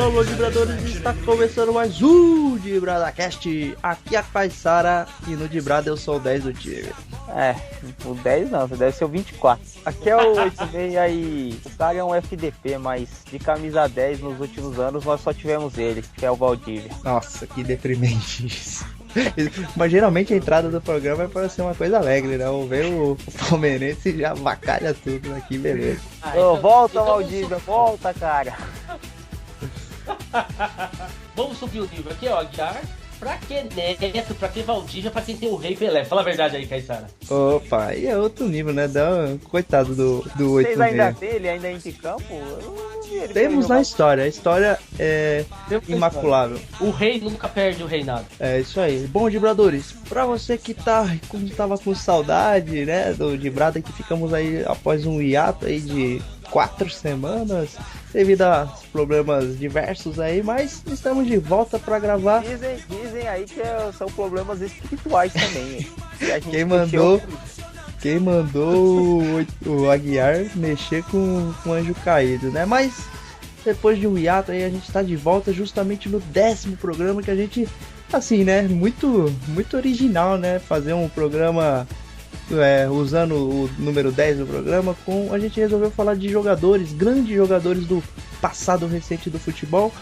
alô, Dibradores, está começando mais um DibradaCast. Aqui é a Caissara e no Dibrada eu sou o 10 do time. O 10 não, você deve ser o 24. Aqui é o 86 e o cara é um FDP, mas de camisa 10 nos últimos anos nós só tivemos ele, que é o Valdívia. Nossa, que deprimente isso. Mas geralmente a entrada do programa é para ser uma coisa alegre, né? Ou ver o palmeirense e já avacalha tudo aqui, beleza. Volta, Valdívia, volta, cara. Vamos subir o nível aqui, ó, Aguiar. Pra que Neto, pra que Valdívia, pra quem tem o Rei Pelé? Fala a verdade aí, Caissara. Opa, e é outro nível, né? Coitado do 8. Vocês ainda têm ele ainda em campo? Temos na história, a história é imaculável. O rei nunca perde o reinado. É isso aí. Bom, Dibradores, pra você que tava com saudade, né, do Dibrada, que ficamos aí após um hiato aí de 4 semanas, devido a problemas diversos aí, mas estamos de volta pra gravar. Dizem aí que são problemas espirituais também. Quem mandou o Aguiar mexer com o anjo caído, né? Mas depois de um hiato aí a gente tá de volta justamente no 10º programa, que a gente, assim, né, muito original, né? Fazer um programa usando o número 10 do programa, a gente resolveu falar de jogadores, grandes jogadores do passado recente do futebol,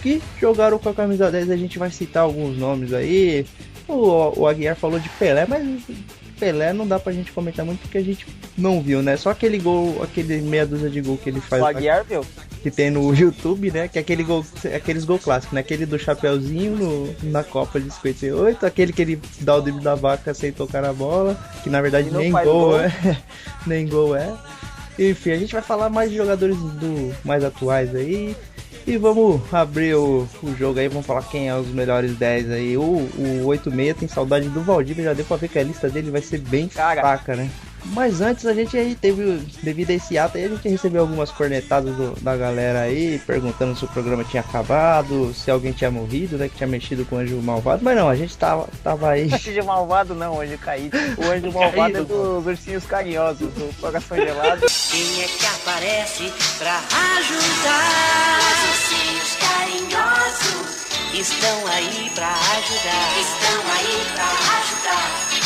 que jogaram com a camisa 10. A gente vai citar alguns nomes aí. O Aguiar falou de Pelé, mas Pelé não dá pra gente comentar muito porque a gente não viu, né? Só aquele gol, aquele meia dúzia de gol que ele faz. O Aguiar viu? Que tem no YouTube, né? Que é aqueles gol clássicos, né? Aquele do Chapeuzinho na Copa de 58, aquele que ele dá o drible da vaca sem tocar na bola, que na verdade nem gol é. Nem gol é. Enfim, a gente vai falar mais de jogadores mais atuais aí. E vamos abrir o jogo aí, vamos falar quem é os melhores 10 aí. O 86 tem saudade do Valdívia, já deu pra ver que a lista dele vai ser bem fraca, né? Mas antes a gente aí teve, devido a esse ato aí, a gente recebeu algumas cornetadas da galera aí, perguntando se o programa tinha acabado, se alguém tinha morrido, né, que tinha mexido com o Anjo Malvado. Mas não, a gente tava aí. Anjo Malvado não, Anjo Caído. O Anjo Malvado é dos ursinhos carinhosos, do Coração Gelado. Quem é que aparece pra ajudar? Os ursinhos carinhosos estão aí pra ajudar. Estão aí pra ajudar.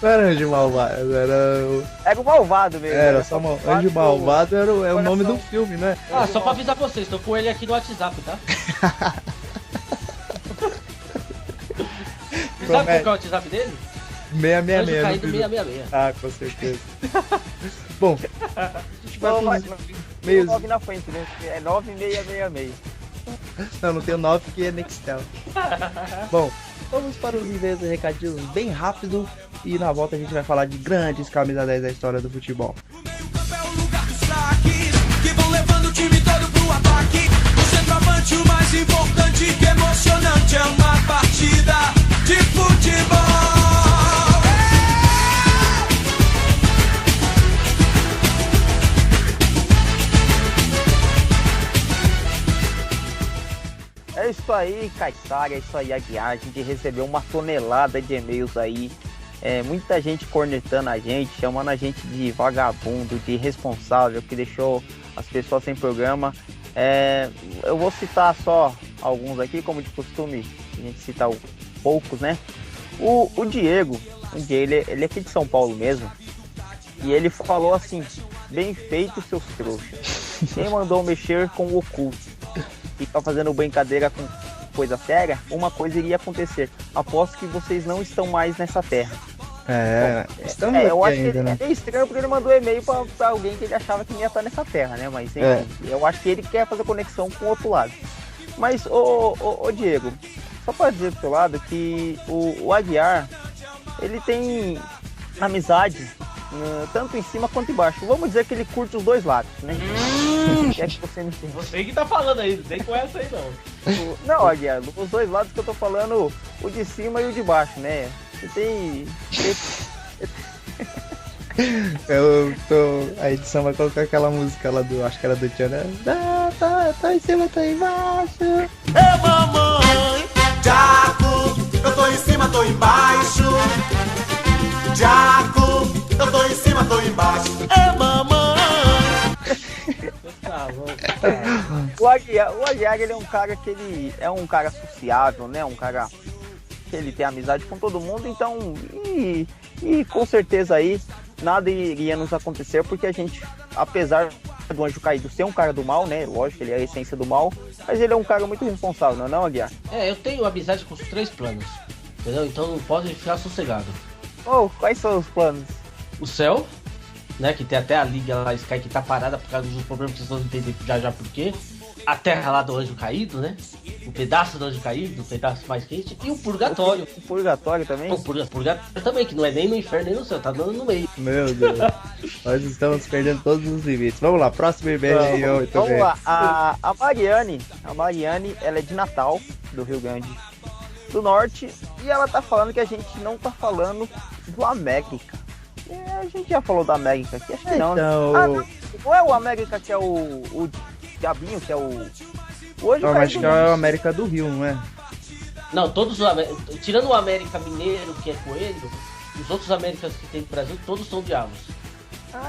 Não era Anjo Malvado, era o Malvado mesmo. Era só Anjo Malvado, é o nome do filme, né? Ah, só pra avisar vocês, tô com ele aqui no WhatsApp, tá? Sabe qual que é o WhatsApp dele? 666. Anjo Caído 666. Ah, com certeza. Bom, a gente vai meio 9 na frente, né? É 9666. Não tem o 9 que é Nextel. Bom, vamos para os e-mails e recadinhos bem rápido e na volta a gente vai falar de grandes camisa 10 da história do futebol. É o lugar dos saques que vão levando o time todo pro ataque. O centroavante, o mais importante, que emocionante é uma partida de futebol. É isso aí, Caissara, é isso aí, Aguiar. A gente recebeu uma tonelada de e-mails aí. Muita gente cornetando a gente, chamando a gente de vagabundo, de irresponsável, que deixou as pessoas sem programa. Eu vou citar só alguns aqui, como de costume, a gente cita poucos, né? O Diego, ele é aqui de São Paulo mesmo, e ele falou assim: bem feito, seus trouxas. Quem mandou mexer com o oculto? Fica fazendo brincadeira com coisa séria, uma coisa iria acontecer. Aposto que vocês não estão mais nessa terra. Eu acho ainda, que né? É estranho porque ele mandou e-mail pra alguém que ele achava que ia estar nessa terra, né? Mas enfim, eu acho que ele quer fazer conexão com o outro lado. Mas, ô Diego, só pra dizer do seu lado que o Aguiar, ele tem amizade tanto em cima quanto embaixo. Vamos dizer que ele curte os dois lados, né? É que você me entende. Você que tá falando aí, não tem com essa aí não. Não, Aguiar, os dois lados que eu tô falando, o de cima e o de baixo, né? Você tem... A edição vai colocar aquela música lá acho que era do Tchan, né? Tá em cima, tá embaixo. Ei, mamãe, Jaco, eu tô em cima, tô embaixo. Jaco, eu tô em cima, tô embaixo. Ei, mamãe. Tá bom. O Aguiar, ele é um cara que ele é um cara sociável, né? Um cara que ele tem amizade com todo mundo, então e com certeza aí nada iria nos acontecer, porque a gente, apesar do Anjo Caído ser um cara do mal, né? Lógico, ele é a essência do mal, mas ele é um cara muito responsável, não é não, Aguiar? Eu tenho amizade com os 3 planos, entendeu? Então pode ficar sossegado. Quais são os planos? O céu, né? Que tem até a liga lá, Sky, que tá parada por causa dos problemas que vocês vão entender já por quê. A terra lá do Anjo Caído, né? Um pedaço do Anjo Caído, um pedaço mais quente. E o purgatório. O purgatório também? O purgatório também, que não é nem no inferno nem no céu, tá dando no meio. Meu Deus. Nós estamos perdendo todos os limites. Vamos lá, próximo e-mail aí. Vamos lá. A Mariane, ela é de Natal, do Rio Grande do Norte. E ela tá falando que a gente não tá falando do América. A gente já falou da América aqui, acho que não. Então... não é o América que é o Diabinho, que é o... Hoje eu acho que é o América do Rio, não é? Não, todos os tirando o América Mineiro, que é Coelho, os outros Américas que tem no Brasil, todos são diabos.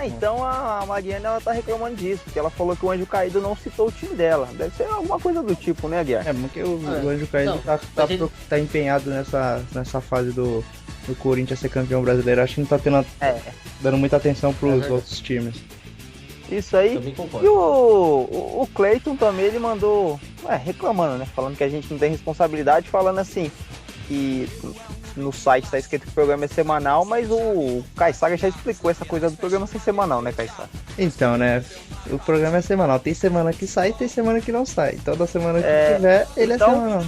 Então a Mariana, ela tá reclamando disso, porque ela falou que o Anjo Caído não citou o time dela. Deve ser alguma coisa do tipo, né, Guiar? Porque o Anjo Caído tá empenhado nessa fase do Corinthians ser campeão brasileiro. Acho que não tá dando muita atenção pros outros times. Isso aí. E o Cleiton também, ele mandou reclamando, né? Falando que a gente não tem responsabilidade, falando assim que no site tá escrito que o programa é semanal, mas o Caissara já explicou essa coisa do programa ser semanal, né, Caissara? Então, né, o programa é semanal. Tem semana que sai e tem semana que não sai. Toda semana que tiver, ele então, é semanal.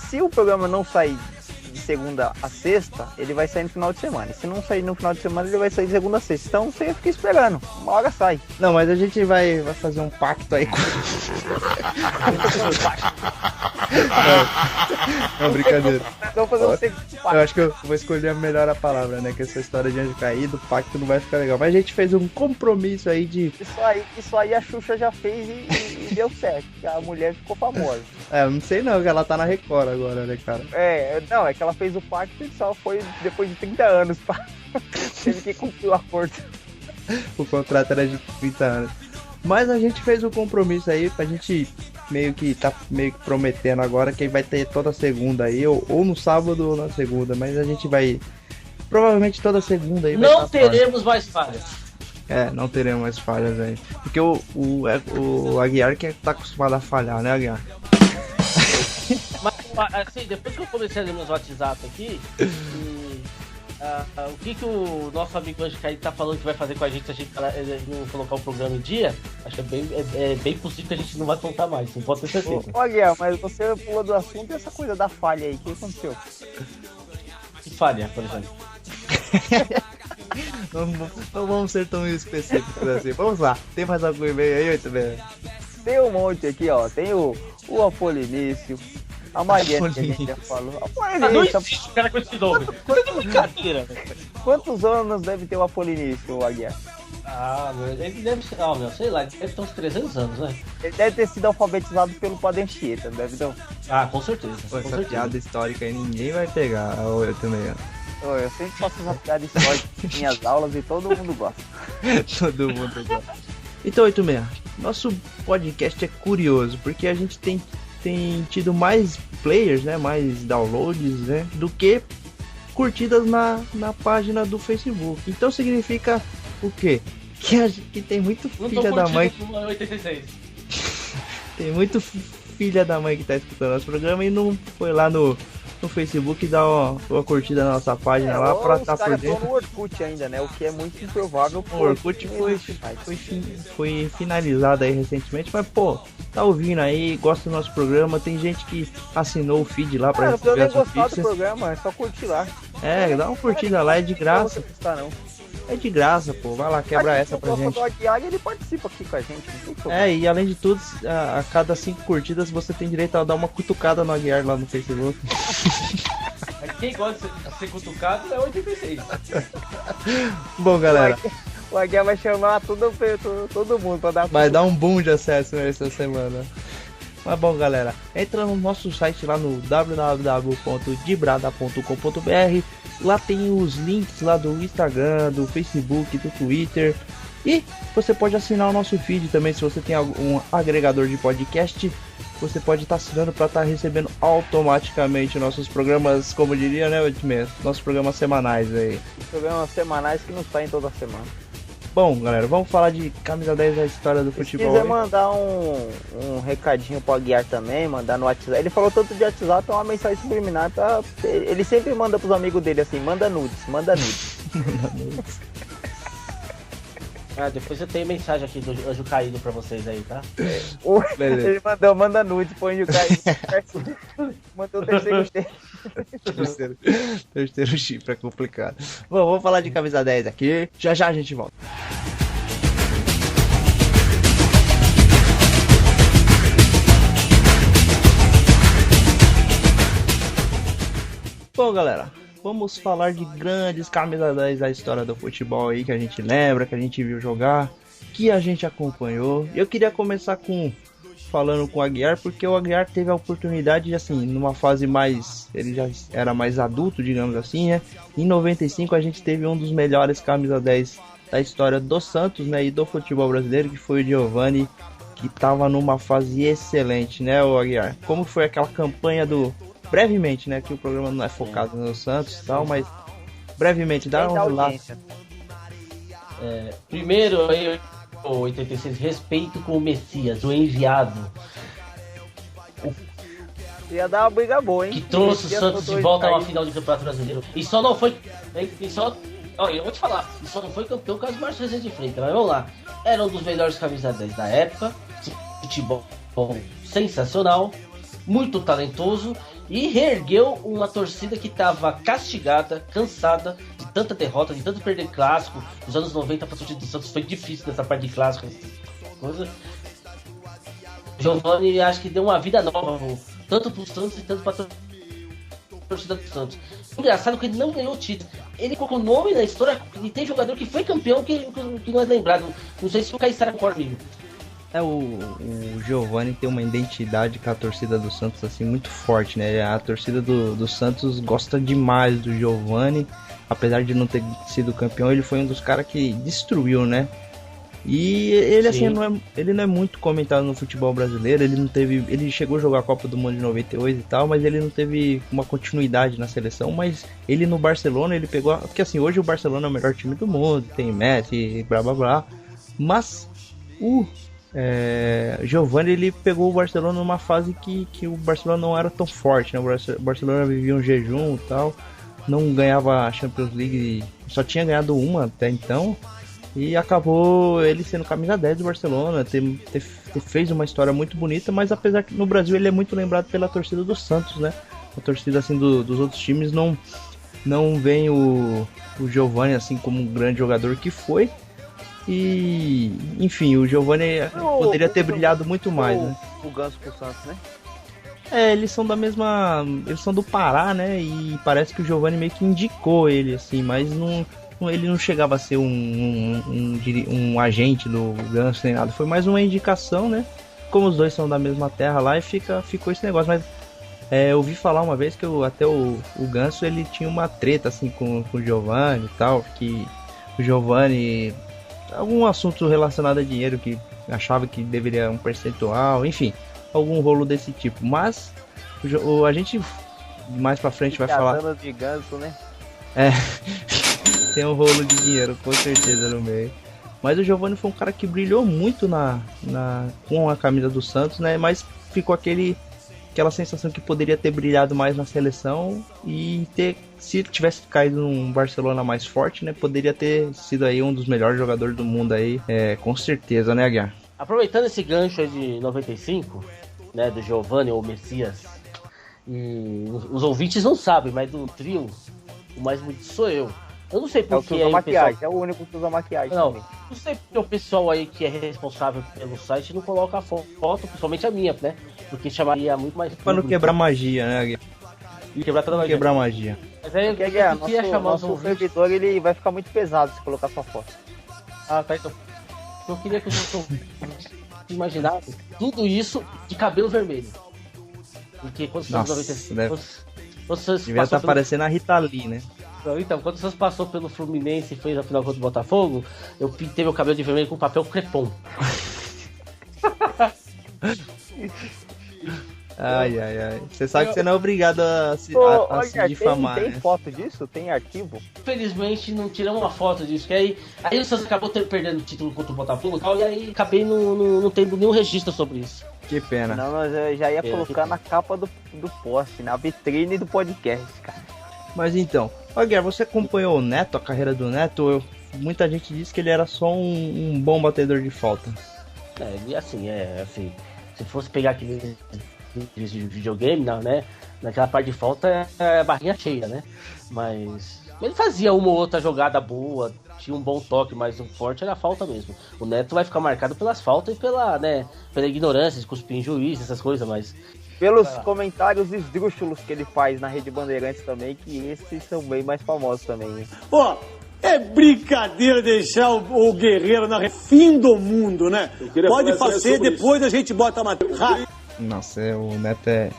Se o programa não sair de segunda a sexta, ele vai sair no final de semana. E se não sair no final de semana, ele vai sair de segunda a sexta. Então você fica esperando, uma hora sai. Não, mas a gente vai fazer um pacto aí com... Não, brincadeira. Vamos fazer um eu acho que eu vou escolher melhor a palavra, né? Que essa história de Anjo Caído, pacto não vai ficar legal. Mas a gente fez um compromisso aí de... Isso aí a Xuxa já fez e deu certo. A mulher ficou famosa. Eu não sei não, que ela tá na Record agora, né, cara? Não, é que ela fez o pacto e só foi depois de 30 anos. Teve que cumprir o acordo. O contrato era de 30 anos. Mas a gente fez um compromisso aí pra gente meio que prometendo agora que vai ter toda segunda aí, ou no sábado ou na segunda, mas a gente vai provavelmente toda segunda aí. Não teremos mais falhas. Não teremos mais falhas aí. Porque o Aguiar que tá acostumado a falhar, né, Aguiar? Mas assim, depois que eu comecei a ler meus WhatsApp aqui, o que o nosso amigo Anjo Caído tá falando que vai fazer com a gente se a gente não colocar o programa em dia, acho que é bem possível que a gente não vai contar mais, não pode ter certeza. Olha, mas você pulou do assunto e essa coisa da falha aí, o que aconteceu? Que falha, por exemplo? Não vamos ser tão específicos assim. Vamos lá, tem mais algum e-mail aí, 8? Tem um monte aqui, ó. Tem o Apolinício, a Mariana que a gente já falou. Não existe cara com esse nome. Brincadeira, velho. Quantos anos deve ter o Apolinício, Aguiar? Ele deve ser, sei lá, ele deve ter uns 300 anos, né? Ele deve ter sido alfabetizado pelo Padre Anchieta, deve não? Com certeza. Essa piada histórica aí ninguém vai pegar, eu também. Eu sempre faço uma piada histórica em minhas aulas e todo mundo gosta. Todo mundo gosta. Então, 86, nosso podcast é curioso, porque a gente tem tido mais players, né, mais downloads, né, do que curtidas na página do Facebook. Então significa o quê? Que tem muito filha da mãe. 86. Tem muito filha da mãe que tá escutando nosso programa e não foi lá no Facebook e dar uma curtida na nossa página lá pra estar por dentro. No Orkut ainda, né? O que é muito improvável. O Orkut foi finalizado aí recentemente, mas pô, tá ouvindo aí, gosta do nosso programa, tem gente que assinou o feed lá pra receber as notícias. Gostar do programa, é só curtir lá. Dá uma curtida lá, é de graça. Não. É de graça, pô. Vai lá, quebra essa pra gente. O Aguiar, ele participa aqui com a gente. E além de tudo, a cada 5 curtidas você tem direito a dar uma cutucada no Aguiar lá no Facebook. Quem gosta de ser cutucado é 86. Bom, galera. O Aguiar vai chamar todo mundo pra dar. Vai dar um boom de acesso essa semana. Mas bom, galera, entra no nosso site lá no www.dibrada.com.br. Lá tem os links lá do Instagram, do Facebook, do Twitter. E você pode assinar o nosso feed também, se você tem algum agregador de podcast, você pode estar assinando para estar recebendo automaticamente nossos programas, como diria, né, Edmir? Nossos programas semanais aí. Programas semanais que não saem toda semana. Bom, galera, vamos falar de camisa 10 da história do futebol. Se quiser aí. mandar um recadinho pro Aguiar também, mandar no WhatsApp. Ele falou tanto de WhatsApp, é uma mensagem subliminar. Ele sempre manda pros amigos dele assim, manda nudes. Depois eu tenho mensagem aqui do Anjo Caído pra vocês aí, tá? Ele manda nudes, põe o Caído. Mandou o terceiro chifre é complicado. Bom, vamos falar de camisa 10 aqui. Já a gente volta. Bom, galera, vamos falar de grandes camisas 10 da história do futebol aí, que a gente lembra, que a gente viu jogar, que a gente acompanhou. Eu queria começar falando com o Aguiar, porque o Aguiar teve a oportunidade, assim, numa fase mais... ele já era mais adulto, digamos assim, né? Em 95 a gente teve um dos melhores camisa 10 da história do Santos, né? E do futebol brasileiro, que foi o Giovani, que estava numa fase excelente, né, o Aguiar? Como foi aquela campanha do... brevemente, né, que o programa não é focado no Santos e tal, mas brevemente, dá um relato. Primeiro, aí, o 86, respeito com o Messias, o enviado. Ia dar uma briga boa, hein? Que trouxe o Santos de volta a uma final de campeonato brasileiro. E só não foi... eu vou te falar, e só não foi campeão por causa do Márcio Rezende de Freitas, mas vamos lá. Era um dos melhores camisas 10 da época, futebol sensacional, muito talentoso, e reergueu uma torcida que estava castigada, cansada de tanta derrota, de tanto perder clássico. Nos anos 90 para a torcida do Santos foi difícil nessa parte de clássico. Giovani acho que deu uma vida nova, tanto para o Santos e tanto para a torcida do Santos. Engraçado que ele não ganhou o título. Ele colocou o nome na história e tem jogador que foi campeão que não é lembrado. Não sei se o Caissara concorda comigo. O Giovani tem uma identidade com a torcida do Santos assim muito forte, né? A torcida do Santos gosta demais do Giovani, apesar de não ter sido campeão, ele foi um dos caras que destruiu, né? E ele assim ele não é muito comentado no futebol brasileiro, ele chegou a jogar a Copa do Mundo de 98 e tal, mas ele não teve uma continuidade na seleção, mas ele no Barcelona, ele pegou, porque assim, hoje o Barcelona é o melhor time do mundo, tem Messi, blá blá blá, mas Giovani, ele pegou o Barcelona numa fase que o Barcelona não era tão forte, né? O Barcelona vivia um jejum e tal, não ganhava a Champions League, só tinha ganhado uma até então, e acabou ele sendo camisa 10 do Barcelona, fez uma história muito bonita, mas apesar que no Brasil ele é muito lembrado pela torcida do Santos, né? A torcida assim dos outros times não vem o Giovani assim como um grande jogador que foi. E, enfim, o Giovani poderia ter brilhado muito mais, né? O Ganso pro Santos, né? Eles são eles são do Pará, né? E parece que o Giovani meio que indicou ele, assim, mas ele não chegava a ser um agente do Ganso nem nada. Foi mais uma indicação, né? Como os dois são da mesma terra lá, e ficou esse negócio. Mas eu ouvi falar uma vez que até o Ganso, ele tinha uma treta, assim, com o Giovani e tal, que o Giovani... algum assunto relacionado a dinheiro, que achava que deveria um percentual, enfim, algum rolo desse tipo. Mas a gente mais pra frente vai falar de Ganso, né? Tem um rolo de dinheiro com certeza no meio. Mas o Giovani foi um cara que brilhou muito com a camisa do Santos, né? Mas ficou aquela sensação que poderia ter brilhado mais na seleção e se tivesse caído num Barcelona mais forte, né, poderia ter sido aí um dos melhores jogadores do mundo aí, com certeza, né, Aguiar? Aproveitando esse gancho aí de 95, né, do Giovani ou Messias, e os ouvintes não sabem, mas do trio, o mais bonito sou eu. Eu não sei por que usa maquiagem, pessoal... é o único que usa maquiagem. Não sei porque o pessoal aí que é responsável pelo site não coloca a foto, principalmente a minha, né? Porque chamaria muito mais... Pra não quebrar magia, né, Aguiar? E quebrar toda a quebrar magia. Mas aí eu queria chamar nosso servidor, ele vai ficar muito pesado se colocar sua foto. Ah, tá, então. Eu queria que os imaginassem tudo isso de cabelo vermelho. Porque quando você devia estar parecendo a Rita Lee, né? Então, quando o Santos passou pelo Fluminense e fez a final contra o Botafogo, eu pintei meu cabelo de vermelho com papel crepom. Ai. Você sabe que você não é obrigado a se difamar, tem né? foto disso? Tem arquivo? Infelizmente não tiramos uma foto disso, que aí o Santos acabou perdendo o título contra o Botafogo e tal, e aí acabei não tendo nenhum registro sobre isso. Que pena. Não, mas eu já ia colocar na capa do post, na vitrine do podcast, cara. Mas então, Guerra, você acompanhou o Neto, a carreira do Neto? Muita gente disse que ele era só um bom batedor de falta. E assim, se fosse pegar aquele videogame, não, né? Naquela parte de falta é barrinha cheia, né? Mas ele fazia uma ou outra jogada boa, tinha um bom toque, mas o forte era a falta mesmo. O Neto vai ficar marcado pelas faltas e pela ignorância, de cuspir em juiz, essas coisas, mas... Pelos comentários esdrúxulos que ele faz na Rede Bandeirantes também, que esses são bem mais famosos também. Ó, é brincadeira deixar o Guerreiro na fim do mundo, né? Pode fazer, depois a gente bota a matéria. Nossa, o Neto é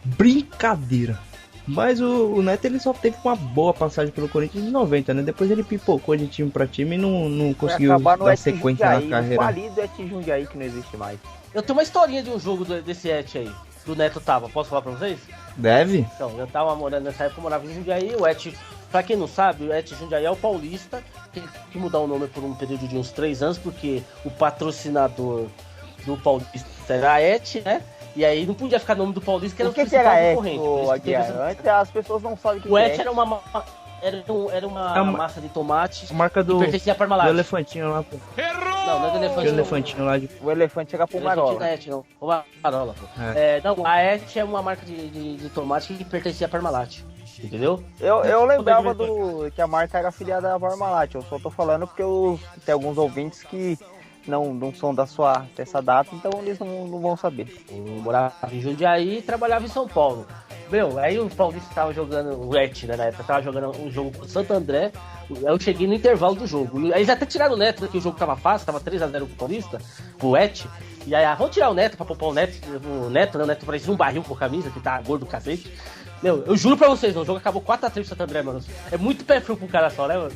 brincadeira. Mas o Neto ele só teve uma boa passagem pelo Corinthians em 90, né? Depois ele pipocou de time pra time e não conseguiu dar sequência na carreira. O falido é Jundiaí que não existe mais. Eu tenho uma historinha de um jogo desse Et aí, do Neto tava. Posso falar pra vocês? Deve? Então, eu tava morando nessa época, eu morava em Jundiaí. O Et, pra quem não sabe, o Et Jundiaí é o paulista. Teve que mudar o nome por um período de uns 3 anos, porque o patrocinador do paulista era a Et, né? E aí não podia ficar o nome do paulista, que era o principal concorrente. Antes as pessoas não sabem o que o é. Et era uma massa de tomate. A marca do elefantinho lá, pô. Não é do elefante. O elefantinho lá de... O elefante era Pomarola. Pomarola, pô. Não, a Et é uma marca de tomate que pertencia a Parmalat. Entendeu? Eu lembrava que a marca era afiliada à Parmalat. Eu só tô falando porque tem alguns ouvintes que não são dessa data, então eles não vão saber. Eu morava em Jundiaí e trabalhava em São Paulo. Aí o Paulista tava jogando, o Et, né, na época, tava jogando um jogo com o Santo André. Aí eu cheguei no intervalo do jogo. Aí eles até tiraram o Neto, que o jogo tava fácil, tava 3x0 pro Paulista, pro Et. E aí, vamos tirar o Neto pra poupar o Neto, né? O Neto parecia um barril com camisa, que tá gordo do cacete. Eu juro pra vocês, o jogo acabou 4x3 pro Santo André, mano. É muito pé frio pro cara só, né, mano?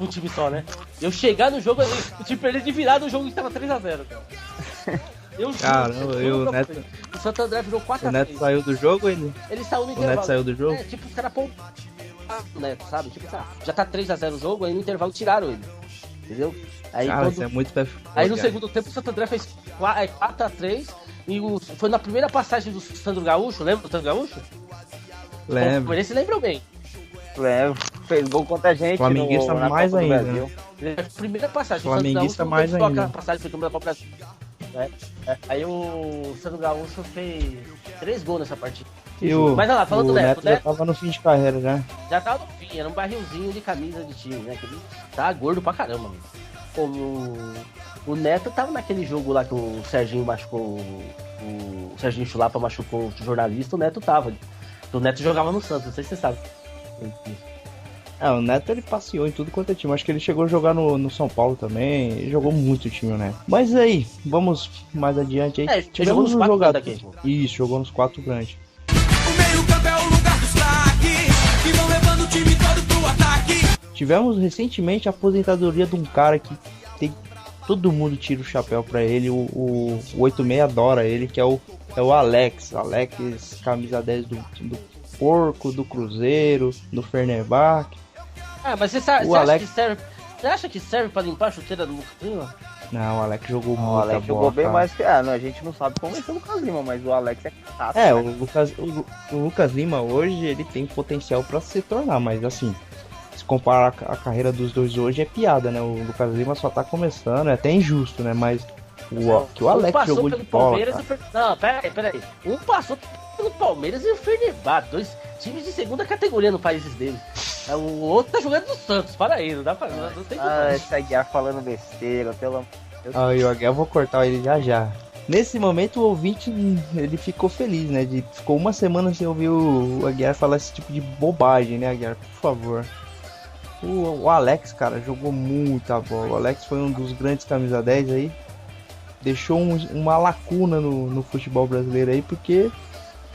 Um time só, né? Eu chegar no jogo, o time perder de virada, o jogo estava 3x0, cara. Caramba, o Neto... O Santo André virou 4x3. O Neto saiu do jogo, ele saiu no intervalo. O Neto saiu do jogo? Tipo, os caras pouparam o Neto, sabe? Tipo, já tá 3x0 o jogo, aí no intervalo tiraram ele. Entendeu? Aí, isso é muito pé... Aí no segundo tempo o Santo André fez 4x3 e foi na primeira passagem do Sandro Gaúcho, lembra do Sandro Gaúcho? Lembro. Eles se lembram bem. Lembro, fez gol contra a gente. Flamenguista mais ainda. Né? Primeira passagem. Flamenguista mais ainda. Passagem foi da Copa Brasil. Aí o Sandro Gaúcho fez 3 gols nessa partida. Mas olha lá, falando do Neto, já tava no fim de carreira já. Já tava no fim, era um barrilzinho de camisa de time, né? Que ele tá gordo pra caramba, mano. Como o Neto tava naquele jogo lá que o Serginho machucou, o Serginho Chulapa machucou o jornalista, o Neto tava. O Neto jogava no Santos, não sei se você sabe. O Neto ele passeou em tudo quanto é time. Acho que ele chegou a jogar no São Paulo também. Ele jogou muito o time, né? Mas aí, vamos mais adiante aí. Tivemos um jogador. Isso, jogou nos 4 grandes. O meio-campo é o lugar dos craques que vão levando o time todo pro ataque. Tivemos recentemente a aposentadoria de um cara que todo mundo tira o chapéu pra ele. O 86 adora ele, que é o Alex. Alex, camisa 10 do Porco, do Cruzeiro, do Fenerbahçe. Mas você acha que serve pra limpar a chuteira do Lucas Lima? Não, o Alex jogou muito. O Alex jogou bem mais que... a gente não sabe como é o Lucas Lima, mas o Alex é caço. O Lucas Lima hoje, ele tem potencial pra se tornar, mas assim, se comparar a carreira dos dois hoje, é piada, né? O Lucas Lima só tá começando, é até injusto, né? Mas o Alex jogou de bola. Não, peraí. Um passou pelo Palmeiras e o Fenerbahçe, 2 times de segunda categoria no país deles. O outro tá jogando no Santos, para aí, não dá pra... Não tem esse Aguiar falando besteira, pelo... o Aguiar, eu vou cortar ele já. Nesse momento o ouvinte, ele ficou feliz, né? Ficou uma semana sem ouvir o Aguiar falar esse tipo de bobagem, né, Aguiar? Por favor. O Alex, cara, jogou muita bola. O Alex foi um dos grandes camisa 10 aí. Deixou uma lacuna no futebol brasileiro aí, porque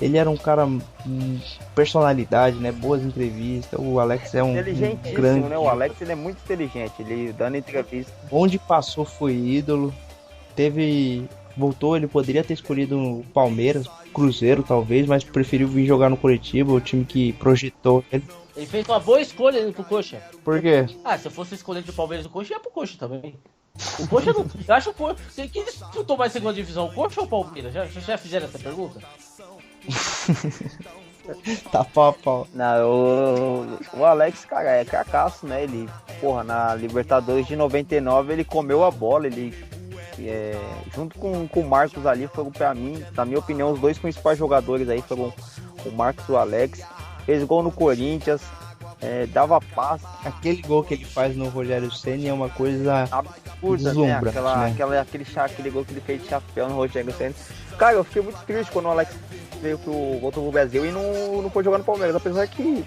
Ele era um cara personalidade, né? Boas entrevistas. O Alex é um grande... né? O Alex ele é muito inteligente. Ele dando entrevista. Onde passou foi ídolo. Voltou, ele poderia ter escolhido o Palmeiras, Cruzeiro talvez, mas preferiu vir jogar no Curitiba, o time que projetou ele. Ele fez uma boa escolha indo pro Coxa. Por quê? Se eu fosse escolher do Palmeiras do Coxa, ia pro Coxa também. O Coxa não. Eu acho que o Coxa. Quem disputou mais segunda divisão, o Coxa ou o Palmeiras? Já fizeram essa pergunta? Tá pau a pau. Não, o Alex, cara, é cacaço, né? Ele, na Libertadores de 99, ele comeu a bola, ele. Junto com o Marcos ali, foram pra mim, na minha opinião, os dois principais jogadores aí foram o Marcos e o Alex. Fez gol no Corinthians, dava passe. Aquele gol que ele faz no Rogério Ceni é uma coisa absurda, né? Aquele gol que ele fez de chapéu no Rogério Ceni. Cara, eu fiquei muito triste quando o Alex voltou pro Brasil e não foi jogar no Palmeiras. Apesar que,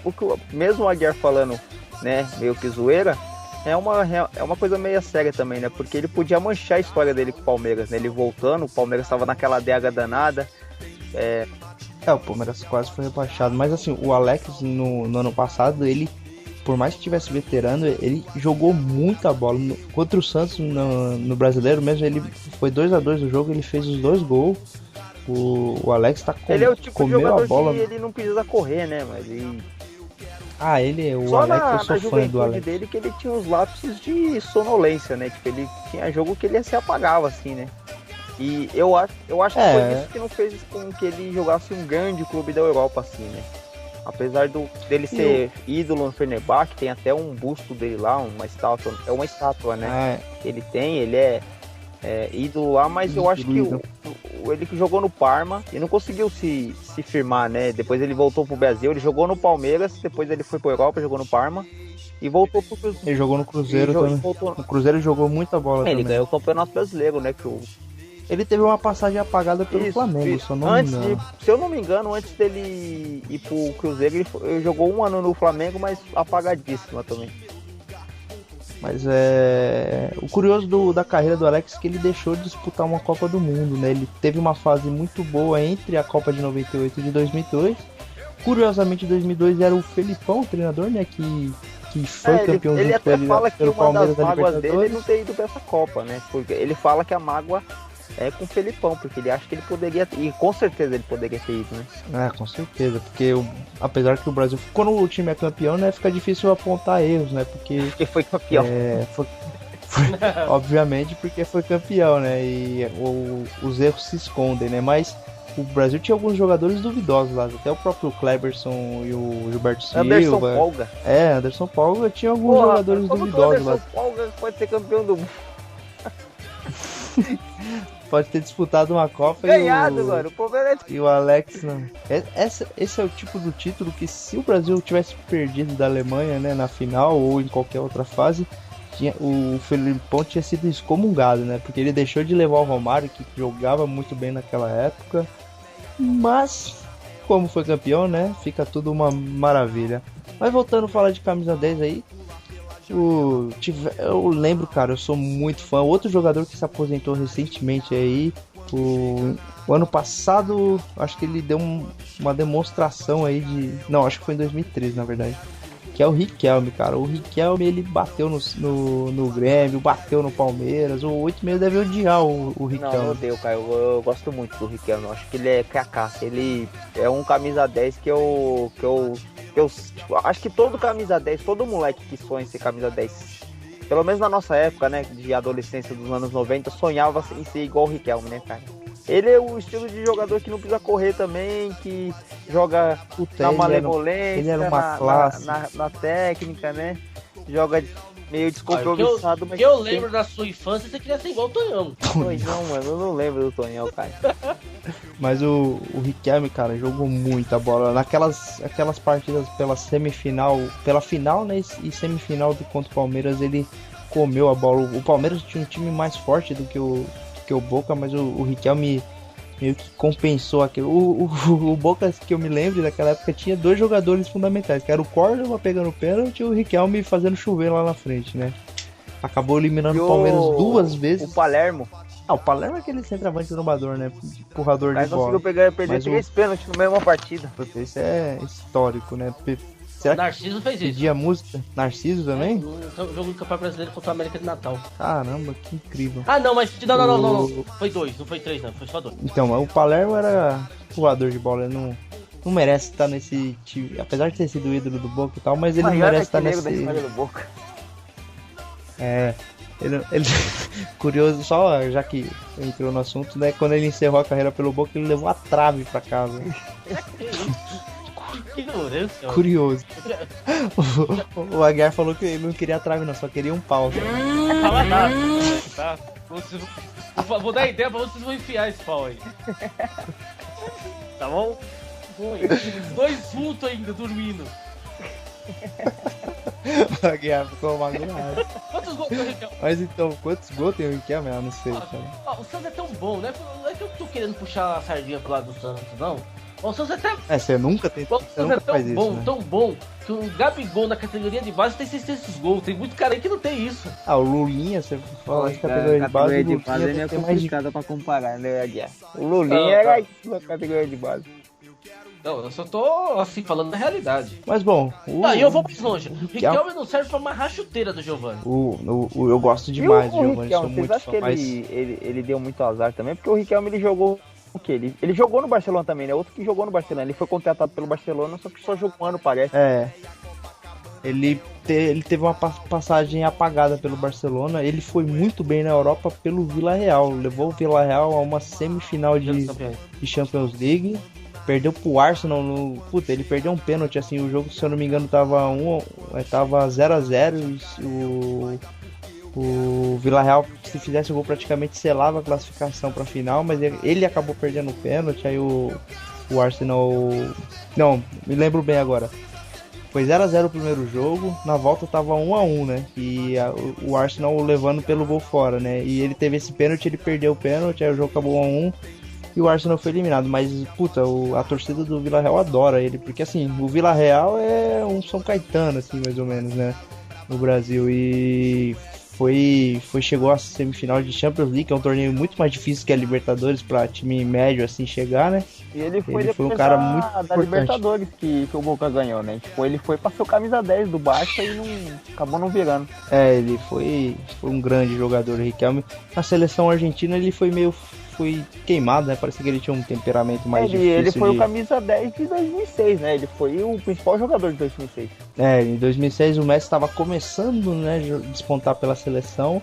mesmo o Aguiar falando, né, meio que zoeira, é uma coisa meio séria também, né? Porque ele podia manchar a história dele com o Palmeiras, né? Ele voltando, o Palmeiras estava naquela adega danada. O Palmeiras quase foi rebaixado. Mas assim, o Alex no ano passado, ele, por mais que tivesse veterano, ele jogou muita bola. Contra o Santos no Brasileiro mesmo, ele foi 2-2 o jogo, ele fez os 2 gols. O Alex ele é o tipo de jogador a bola. Que ele não precisa correr, né? Mas ele... o Alex, eu sou fã do Alex. Dele que ele tinha uns lapsos de sonolência, né? Tipo, ele tinha jogo que ele se apagava, assim, né? E eu acho que foi isso que não fez com que ele jogasse um grande clube da Europa, assim, né? Apesar dele ser ídolo no Fenerbahçe, tem até um busto dele lá, uma estátua, né? Ele é ídolo lá, mas eu acho que ele que jogou no Parma e não conseguiu se firmar, né? Depois ele voltou pro Brasil, ele jogou no Palmeiras, depois ele foi pro Europa, jogou no Parma e voltou pro Cruzeiro. Ele jogou no Cruzeiro também. No Cruzeiro ele jogou muita bola também. Ele ganhou o Campeonato Brasileiro, né? Ele teve uma passagem apagada pelo Flamengo, se eu não me engano. Se eu não me engano, antes dele ir pro Cruzeiro, ele jogou um ano no Flamengo, mas apagadíssima também. Mas o curioso da carreira do Alex é que ele deixou de disputar uma Copa do Mundo, né? Ele teve uma fase muito boa entre a Copa de 98 e de 2002. Curiosamente, em 2002 era o Felipão, o treinador, né? Que foi campeão ele até fala que uma das mágoas dele é não ter ido pra essa Copa, né? Porque ele fala que a mágoa é com o Felipão, porque ele acha que ele poderia, e com certeza ele poderia ter ido, né? Com certeza, porque apesar que o Brasil, quando o time é campeão, né, fica difícil apontar erros, né? Porque foi campeão. Obviamente porque foi campeão, né? E os erros se escondem, né? Mas o Brasil tinha alguns jogadores duvidosos lá, até o próprio Cleberson e o Gilberto Silva. Anderson Polga. Anderson Polga tinha alguns jogadores duvidosos lá. Anderson Polga pode ser campeão do mundo. Pode ter disputado uma Copa mano. O problema e o Alex não. Esse é o tipo do título que, se o Brasil tivesse perdido da Alemanha, né, na final ou em qualquer outra fase, o Felipão tinha sido excomungado, né? Porque ele deixou de levar o Romário, que jogava muito bem naquela época. Mas, como foi campeão, né? Fica tudo uma maravilha. Mas voltando a falar de camisa 10 aí, eu lembro, cara, eu sou muito fã. Outro jogador que se aposentou recentemente aí, o ano passado, acho que ele deu uma demonstração aí não, acho que foi em 2013, na verdade, que é o Riquelme, cara. O Riquelme, ele bateu no Grêmio, bateu no Palmeiras. O 86 deve odiar o Riquelme. Não, eu odeio, cara. Eu gosto muito do Riquelme. Eu acho que ele é cacaça. Ele é um camisa 10 que eu tipo, acho que todo camisa 10, todo moleque que sonha em ser camisa 10, pelo menos na nossa época, né, de adolescência dos anos 90, sonhava em ser igual o Riquelme, né, cara? Ele é o estilo de jogador que não precisa correr também, que joga na malemolência, ele era uma classe. Na técnica, né? Joga meio descompromissado. Mas eu lembro da sua infância, você queria ser igual o Tonhão. Não, mano, eu não lembro do Tonhão, cara. Mas o Riquelme, cara, jogou muita bola. Aquelas partidas pela final, né, e semifinal contra o Palmeiras, ele comeu a bola. O Palmeiras tinha um time mais forte do que o Boca, mas o Riquelme meio que compensou aquilo. O Boca, que eu me lembro daquela época, tinha 2 jogadores fundamentais, que era o Córdoba pegando pênalti e o Riquelme fazendo chover lá na frente, né? Acabou eliminando o Palmeiras 2 vezes. O Palermo. O Palermo é aquele centroavante trombador, né? Empurrador Mas de bola. conseguiu perder Mas 3 pênaltis na mesma partida. Puta, isso é histórico, né? Será que Narciso fez isso. pedia música? Narciso também? No jogo do Campeonato Brasileiro contra a América de Natal. Caramba, que incrível. Ah, não, mas. Não. Foi 2, não foi 3, não. Foi só 2. Então, mas o Palermo era empurrador de bola, ele não merece estar nesse time. Apesar de ter sido ídolo do Boca e tal, mas ele não merece estar nesse. Da história do Boca. Ele curioso, só já que entrou no assunto, né? Quando ele encerrou a carreira pelo Boca, ele levou a trave pra casa. Que ignorância. Curioso. O Aguiar falou que ele não queria a trave, não, só queria um pau. Fala nada, tá? Vou dar ideia pra vocês vão enfiar esse pau aí. Tá bom? 2 vultos ainda dormindo. O Aguiar ficou magoado. Quantos gols tem o Riquelme? Mas então, quantos gols tem o Riquelme? Eu não sei, cara. O Santos é tão bom, né? Não é que eu tô querendo puxar a sardinha pro lado do Santos, não. O Santos é até. Você nunca tem. O Você Santos nunca é tão faz isso, bom, né? tão bom, que o Gabigol na categoria de base tem 600 gols. Tem muito cara aí que não tem isso. O Lulinha, você fala de categoria de base, o Lulinha é tem mais de... complicada pra comparar, né, Aguiar? O Lulinha era isso na categoria de base. Não, eu só tô, assim, falando da realidade. Mas bom, E eu vou mais longe. O Riquelme não serve pra amarrar a chuteira do Giovani. eu gosto demais do Giovani, sou Vocês muito acham fã, que ele deu muito azar também? Porque o Riquelme, ele jogou o quê? Ele jogou no Barcelona também, né? Outro que jogou no Barcelona. Ele foi contratado pelo Barcelona, só que só jogou um ano, parece. Ele teve uma passagem apagada pelo Barcelona. Ele foi muito bem na Europa pelo Villarreal. Levou o Villarreal a uma semifinal de Champions League. Perdeu pro Arsenal Puta, ele perdeu um pênalti, assim, o jogo, se eu não me engano, tava 0-0 e o Villarreal, se fizesse o gol, praticamente selava a classificação pra final, mas ele acabou perdendo o pênalti, aí o Arsenal... Não, me lembro bem agora. Foi 0-0 o primeiro jogo, na volta tava 1-1, né? E o Arsenal levando pelo gol fora, né? E ele teve esse pênalti, ele perdeu o pênalti, aí o jogo acabou 1-1. E o Arsenal foi eliminado, mas, puta, a torcida do Villarreal adora ele, porque, assim, o Villarreal é um São Caetano, assim, mais ou menos, né, no Brasil, e chegou à semifinal de Champions League, que é um torneio muito mais difícil que a Libertadores pra time médio, assim, chegar, né. E ele foi um cara muito da importante. Libertadores que o Boca ganhou, né, tipo, ele foi pra ser o camisa 10 do Barça e acabou não virando. Ele foi um grande jogador, o Riquelme. Na seleção argentina ele foi queimado, né? Parece que ele tinha um temperamento mais difícil. Ele foi o camisa 10 de 2006, né? Ele foi o principal jogador de 2006. Em 2006 o Messi estava começando, né, despontar pela seleção,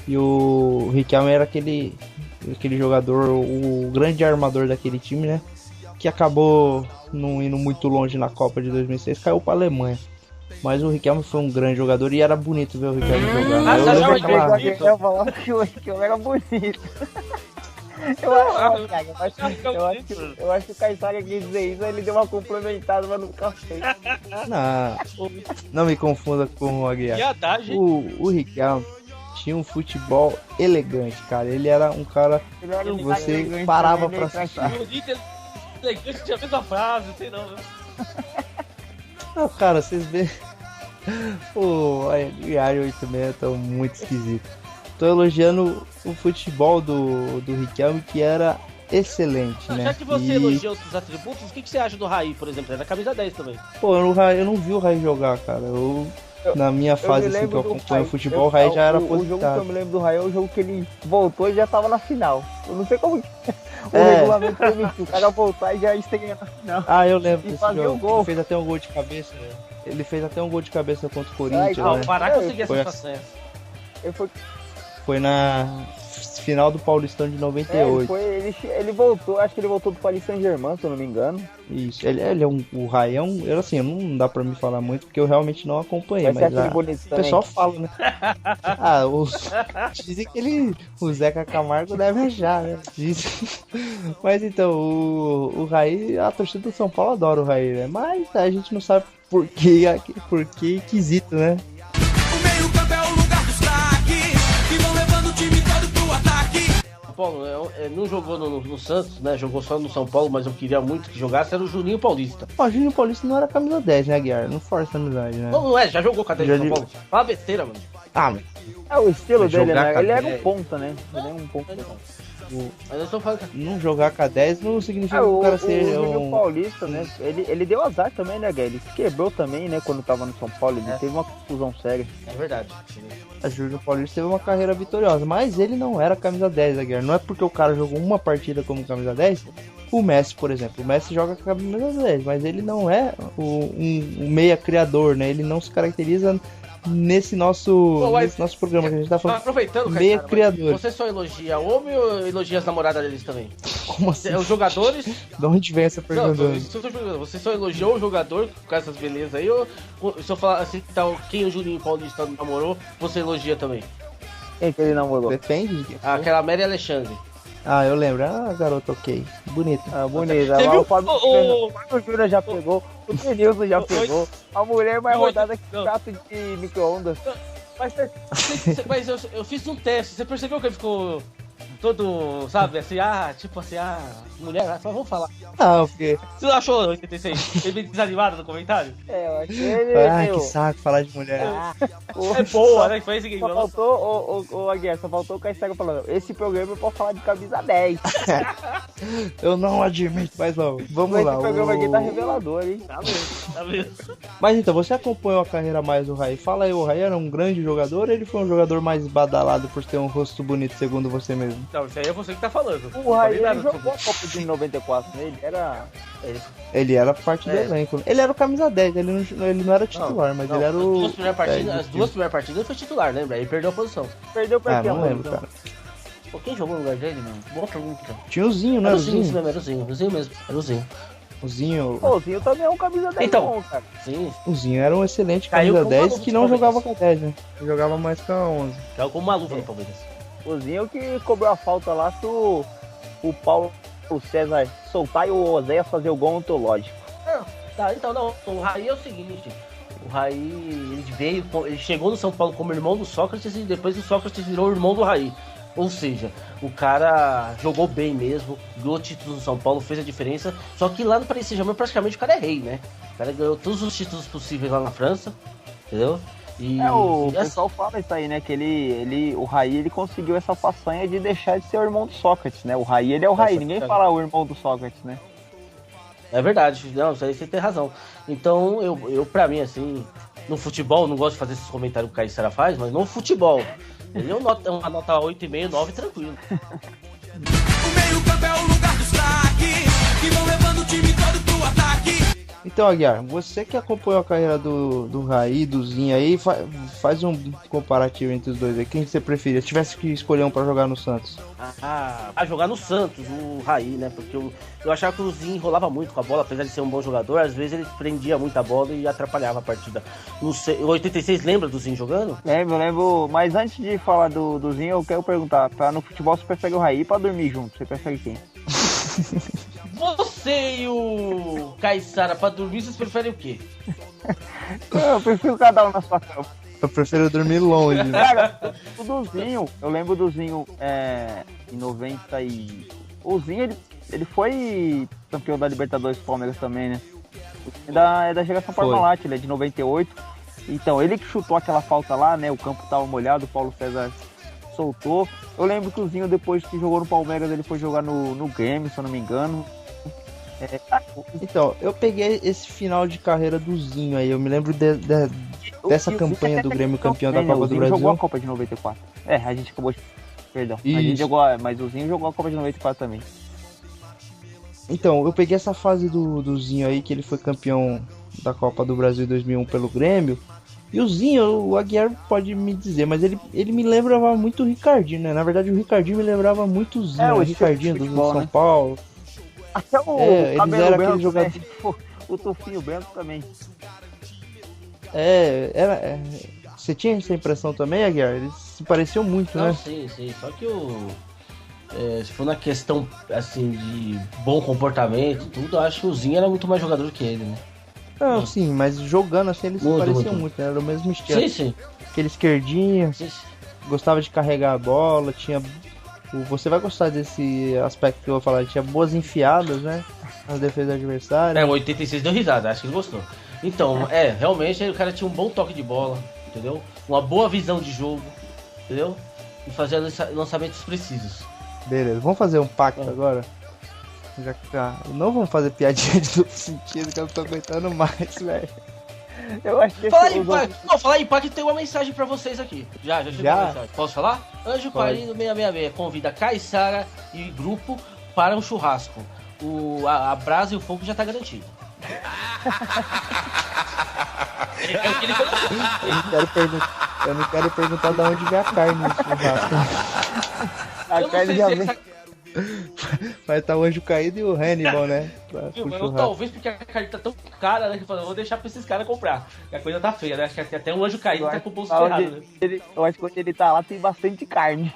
e o Riquelme era aquele jogador, o grande armador daquele time, né? Que acabou não indo muito longe na Copa de 2006, caiu para a Alemanha. Mas o Riquelme foi um grande jogador e era bonito ver o Riquelme jogar. Eu falava que o Riquelme era bonito. Eu acho que o Caissara quis dizer isso, ele deu uma complementada, mas não ficar feio. Não me confunda com o Aguiar. O Riquelme tinha um futebol elegante, cara. Ele era um cara que você parava pra assistir. Elegante tinha a mesma frase, sei não. Não, cara, vocês veem. O Aguiar e o 86 estão muito esquisitos. Tô elogiando o futebol do Riquelme, que era excelente, né? Já que você elogiou os atributos, o que você acha do Raí, por exemplo? É da camisa 10 também. Pô, eu não vi o Raí jogar, cara. Na minha fase, assim, que eu acompanho o futebol, o Raí já era aposentado. O jogo que eu me lembro do Raí é o jogo que ele voltou e já tava na final. Eu não sei como o regulamento permitiu o cara voltar e já estreia na final. Eu lembro desse jogo. Gol. Ele fez até um gol de cabeça, né? Ele fez até um gol de cabeça contra o Corinthians, né? O Pará conseguia essa façanha. Foi na final do Paulistão de 98. Ele voltou, acho que ele voltou do Paris Saint-Germain, se eu não me engano. Isso, ele é o Raí assim, não dá pra me falar muito, porque eu realmente não acompanhei, mas o pessoal fala, né? Dizem que o Zeca Camargo deve achar, né? Mas então, o Raí, a torcida do São Paulo adora o Raí, né? Mas a gente não sabe por que quesito, né? O meio campo é o lugar dos craques que vão levando o time todo pro ataque. Paulo, não jogou no Santos, né? Jogou só no São Paulo, mas eu queria muito que jogasse, era o Juninho Paulista. Ó, o Juninho Paulista não era camisa 10, né, Guiar? Não força a amizade, né? Não é, já jogou com a 10 do São Paulo. Fala besteira, mano. Ah, mas... É o estilo dele, né? Ele era é um ponta, né? Ele é um ponta. Mas eu tô falando que... Não jogar com a 10 não significa que o cara seja Juninho Paulista, né? Ele deu azar também, né, Guilherme? Ele se quebrou também, né? Quando tava no São Paulo, ele teve uma confusão séria. É verdade. A Juninho Paulista teve uma carreira vitoriosa, mas ele não era camisa 10, né, Guilherme? Não é porque o cara jogou uma partida como camisa 10. O Messi, por exemplo, o Messi joga com a camisa 10, mas ele não é um meia criador, né? Ele não se caracteriza nesse nosso programa que a gente tá falando. Aproveitando, meia criador. Você só elogia homem ou elogia as namoradas deles também? Como assim? Os jogadores? De onde vem essa pergunta? Não, você só elogiou o jogador com essas belezas aí, ou se eu falar assim, então, quem o Juninho Paulista namorou, você elogia também? Quem que ele namorou? Depende. Aquela Mary Alexandre. Ah, eu lembro. Ah, garota, ok. Bonita. Ah, bonita. O Fábio Júnior já pegou, o Denilson já pegou. A mulher mais rodada que prato de micro-ondas. Mas eu fiz um teste. Você percebeu que ele ficou todo, sabe, assim, tipo assim, mulher, só vamos falar. Não, porque... Você não achou 86? Ele meio desanimado no comentário? Eu achei que saco falar de mulher. É boa, né? Foi esse que só faltou, o Aguiar, só faltou o Caissara falando, esse programa eu posso falar de camisa 10. Eu não admito, mas não. Vamos lá. Esse programa aqui tá revelador, hein? Tá vendo? Mas então, você acompanhou a carreira mais do Raí. Fala aí, o Raí era um grande jogador ou ele foi um jogador mais badalado por ter um rosto bonito, segundo você mesmo? Não, isso aí é você que tá falando. O Raí, ele jogou a Copa de 94, né? Ele era parte do elenco. Ele era o camisa 10, ele não era titular, mas ele era o... As duas primeiras partidas ele foi titular, lembra? Aí perdeu a posição. Perdeu pra quem? Não lembro, cara. Pô, quem jogou no lugar dele, mano? Boa pergunta. Tinha o Zinho, né? Era o Zinho mesmo, era o Zinho mesmo. Era o Zinho. O Zinho... Pô, o Zinho também é um camisa 10 então, bom, cara. Sim. O Zinho era um excelente camisa 10 que não jogava com a 10, né? Ele jogava mais com a 11. Jogava como maluco no Palmeiras. O Zinho que cobrou a falta lá se o Paulo César soltar e o Oséias fazer o gol ontológico. Então, o Raí é o seguinte, o Raí, ele chegou no São Paulo como irmão do Sócrates e depois o Sócrates virou o irmão do Raí. Ou seja, o cara jogou bem mesmo, ganhou títulos no São Paulo, fez a diferença, só que lá no Paris Saint-Germain praticamente o cara é rei, né? O cara ganhou todos os títulos possíveis lá na França, entendeu? O pessoal fala isso aí, né? Que o Raí, ele conseguiu essa façanha de deixar de ser o irmão do Sócrates, né? O Raí, ele é o Raí, ninguém fala o irmão do Sócrates, né? É verdade, não, isso aí você tem razão. Então, eu pra mim, assim, no futebol, não gosto de fazer esses comentários que o Caissara faz, mas no futebol, ele é uma nota 8,5, 9, tranquilo. O meio-campo é o lugar dos craques, que vão levando o time todo pro ataque. Então, Aguiar, você que acompanhou a carreira do Raí, do Zinho aí, faz um comparativo entre os dois aí. Quem você preferia? Se tivesse que escolher um pra jogar no Santos. Jogar no Santos, o Raí, né? Porque eu achava que o Zinho enrolava muito com a bola, apesar de ser um bom jogador, às vezes ele prendia muito a bola e atrapalhava a partida. Não sei, o 86 lembra do Zinho jogando? Lembro, mas antes de falar do Zinho, eu quero perguntar, no futebol você prefere o Raí pra dormir junto? Você prefere quem? Você e o Caissara, pra dormir, vocês preferem o quê? Eu prefiro cada um na sua cama. Eu prefiro dormir longe. Né? Cara, o do Zinho, eu lembro do Zinho em 90 e... O Zinho, ele foi campeão da Libertadores do Palmeiras também, né? É da geração Parmalat, ele é de 98. Então, ele que chutou aquela falta lá, né? O campo tava molhado, o Paulo César soltou. Eu lembro que o Zinho, depois que jogou no Palmeiras, ele foi jogar no Grêmio, se eu não me engano. Então, eu peguei esse final de carreira do Zinho aí, eu me lembro dessa campanha do Grêmio campeão da Copa do Brasil. Jogou a Copa de 94. A gente acabou de... Perdão. Isso. A gente jogou, mas o Zinho jogou a Copa de 94 também. Então, eu peguei essa fase do Zinho aí, que ele foi campeão da Copa do Brasil 2001 pelo Grêmio. E o Zinho, o Aguiar pode me dizer, mas ele me lembrava muito o Ricardinho, né? Na verdade, o Ricardinho me lembrava muito o Zinho, o Ricardinho do São né? Paulo. Até o eles eram aquele jogador... O Tofinho Bento também. Você tinha essa impressão também, Aguiar? Eles se pareciam muito, né? Sim. Só que se for na questão, assim, de bom comportamento e tudo, eu acho que o Zinho era muito mais jogador que ele, né? Não, sim, mas jogando assim eles se pareciam muito, né? Era o mesmo estilo. Sim. Aquele esquerdinho, gostava de carregar a bola, tinha Você vai gostar desse aspecto que eu vou falar. Ele tinha boas enfiadas, né? Na defesa adversária. O 86 deu risada, acho que ele gostou. Então, realmente o cara tinha um bom toque de bola, entendeu? Uma boa visão de jogo, entendeu? E fazia lançamentos precisos. Beleza, vamos fazer um pacto agora? Já que tá. Não vamos fazer piadinha de duplo sentido, que eu não tô aguentando mais, velho. Eu acho que falar em pacto, tem uma mensagem pra vocês aqui. Já chegou a mensagem. Posso falar? Anjo Quarino 666 convida Caissara e grupo para um churrasco. A brasa e o fogo já tá garantido. Eu não quero perguntar de onde vem a carne no churrasco. A carne já vem. Vai estar o Anjo Caído e o Hannibal, né? Talvez porque a carne tá tão cara, né? Que eu vou deixar pra esses caras comprar. A coisa tá feia, né? Acho que até o Anjo Caído tá com o bolso ferrado, né? Eu acho que quando ele tá lá tem bastante carne.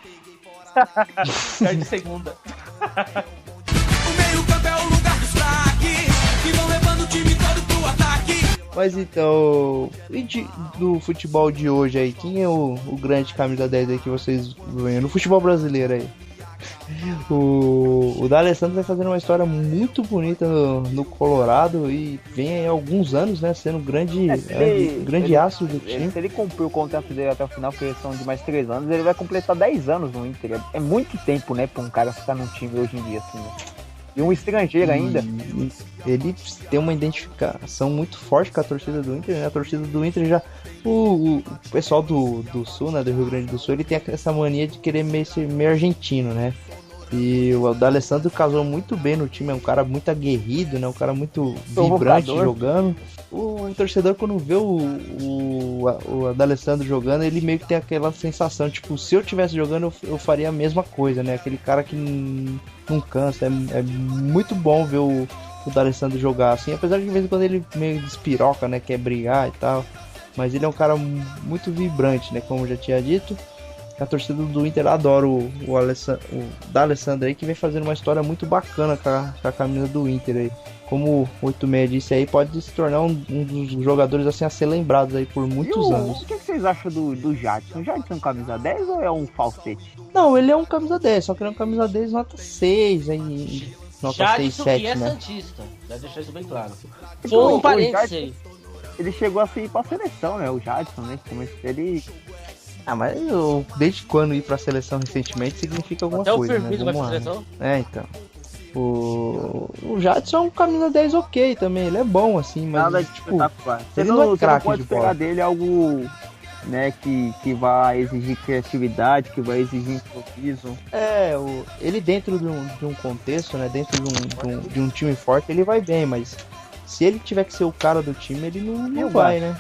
Carne de segunda. O meio-campo é o lugar dos craques que vão levando o time todo pro ataque. Mas então, do futebol de hoje aí, quem é o grande camisa 10 aí que vocês veem no futebol brasileiro aí? O D'Alessandro vai fazendo uma história muito bonita no Colorado e vem aí há alguns anos, né, sendo grande aço do time. Se ele cumpriu o contrato dele até o final, que são de mais 3 anos, ele vai completar 10 anos no Inter. É muito tempo, né, pra um cara ficar num time hoje em dia, assim, né? E um estrangeiro ainda. Ele tem uma identificação muito forte com a torcida do Inter, né? A torcida do Inter já... O pessoal do Sul, né? Do Rio Grande do Sul, ele tem essa mania de querer ser meio argentino, né? E o D'Alessandro casou muito bem no time, é um cara muito aguerrido, né? Um cara muito vibrante jogando. O torcedor, quando vê o D'Alessandro jogando, ele meio que tem aquela sensação, tipo, se eu estivesse jogando, eu faria a mesma coisa, né? Aquele cara que não cansa. É muito bom ver o D'Alessandro jogar assim, apesar de vez em quando ele meio despiroca, né? Quer brigar e tal. Mas ele é um cara muito vibrante, né? Como eu já tinha dito. A torcida do Inter adora o D'Alessandro aí, que vem fazendo uma história muito bacana com a camisa do Inter aí. Como o 86 disse aí, pode se tornar um dos jogadores assim a ser lembrados aí por muitos anos. O que vocês acham do Jadson? O Jadson é um camisa 10 ou é um falsete? Não, ele é um camisa 10, só que ele é um camisa 10 nota 6 aí. Nota 6, 7, é né? santista, já deixar isso bem claro. Foi um parênteses aí. Ele chegou a ir pra seleção, né? O Jadson, né? Ele... mas desde quando ir pra seleção recentemente significa alguma até coisa, o Firmino né? vai pra seleção? Então. O Jadson é um camisa 10 ok também, ele é bom assim, mas nada tipo, ele não é craque de bola. Você não pode esperar dele algo, né, que vai exigir criatividade, que vai exigir improviso. Ele dentro de um contexto, né, dentro de um time forte, ele vai bem, mas se ele tiver que ser o cara do time, ele não vai, né?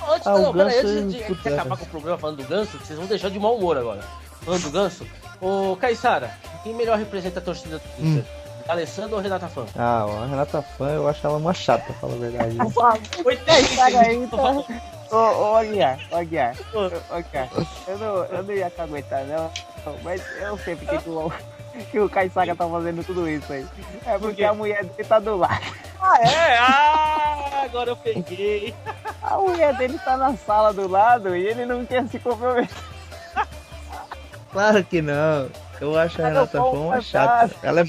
Antes de acabar com o programa falando do Ganso, vocês vão deixar de mau humor agora. Falando do Ganso, ô Caissara, quem melhor representa a torcida do Inter? Alessandro ou Renata Fã? A Renata Fã eu acho ela uma chata, pra falar a verdade. Ô Aguiar, eu não ia te aguentar não, mas eu sei porque que o Caissara tá fazendo tudo isso aí. É porque a mulher dele tá do lado. Agora eu peguei. A mulher dele tá na sala do lado e ele não quer se comprometer. Claro que não. Eu acho a Renata Fã uma chata. Ela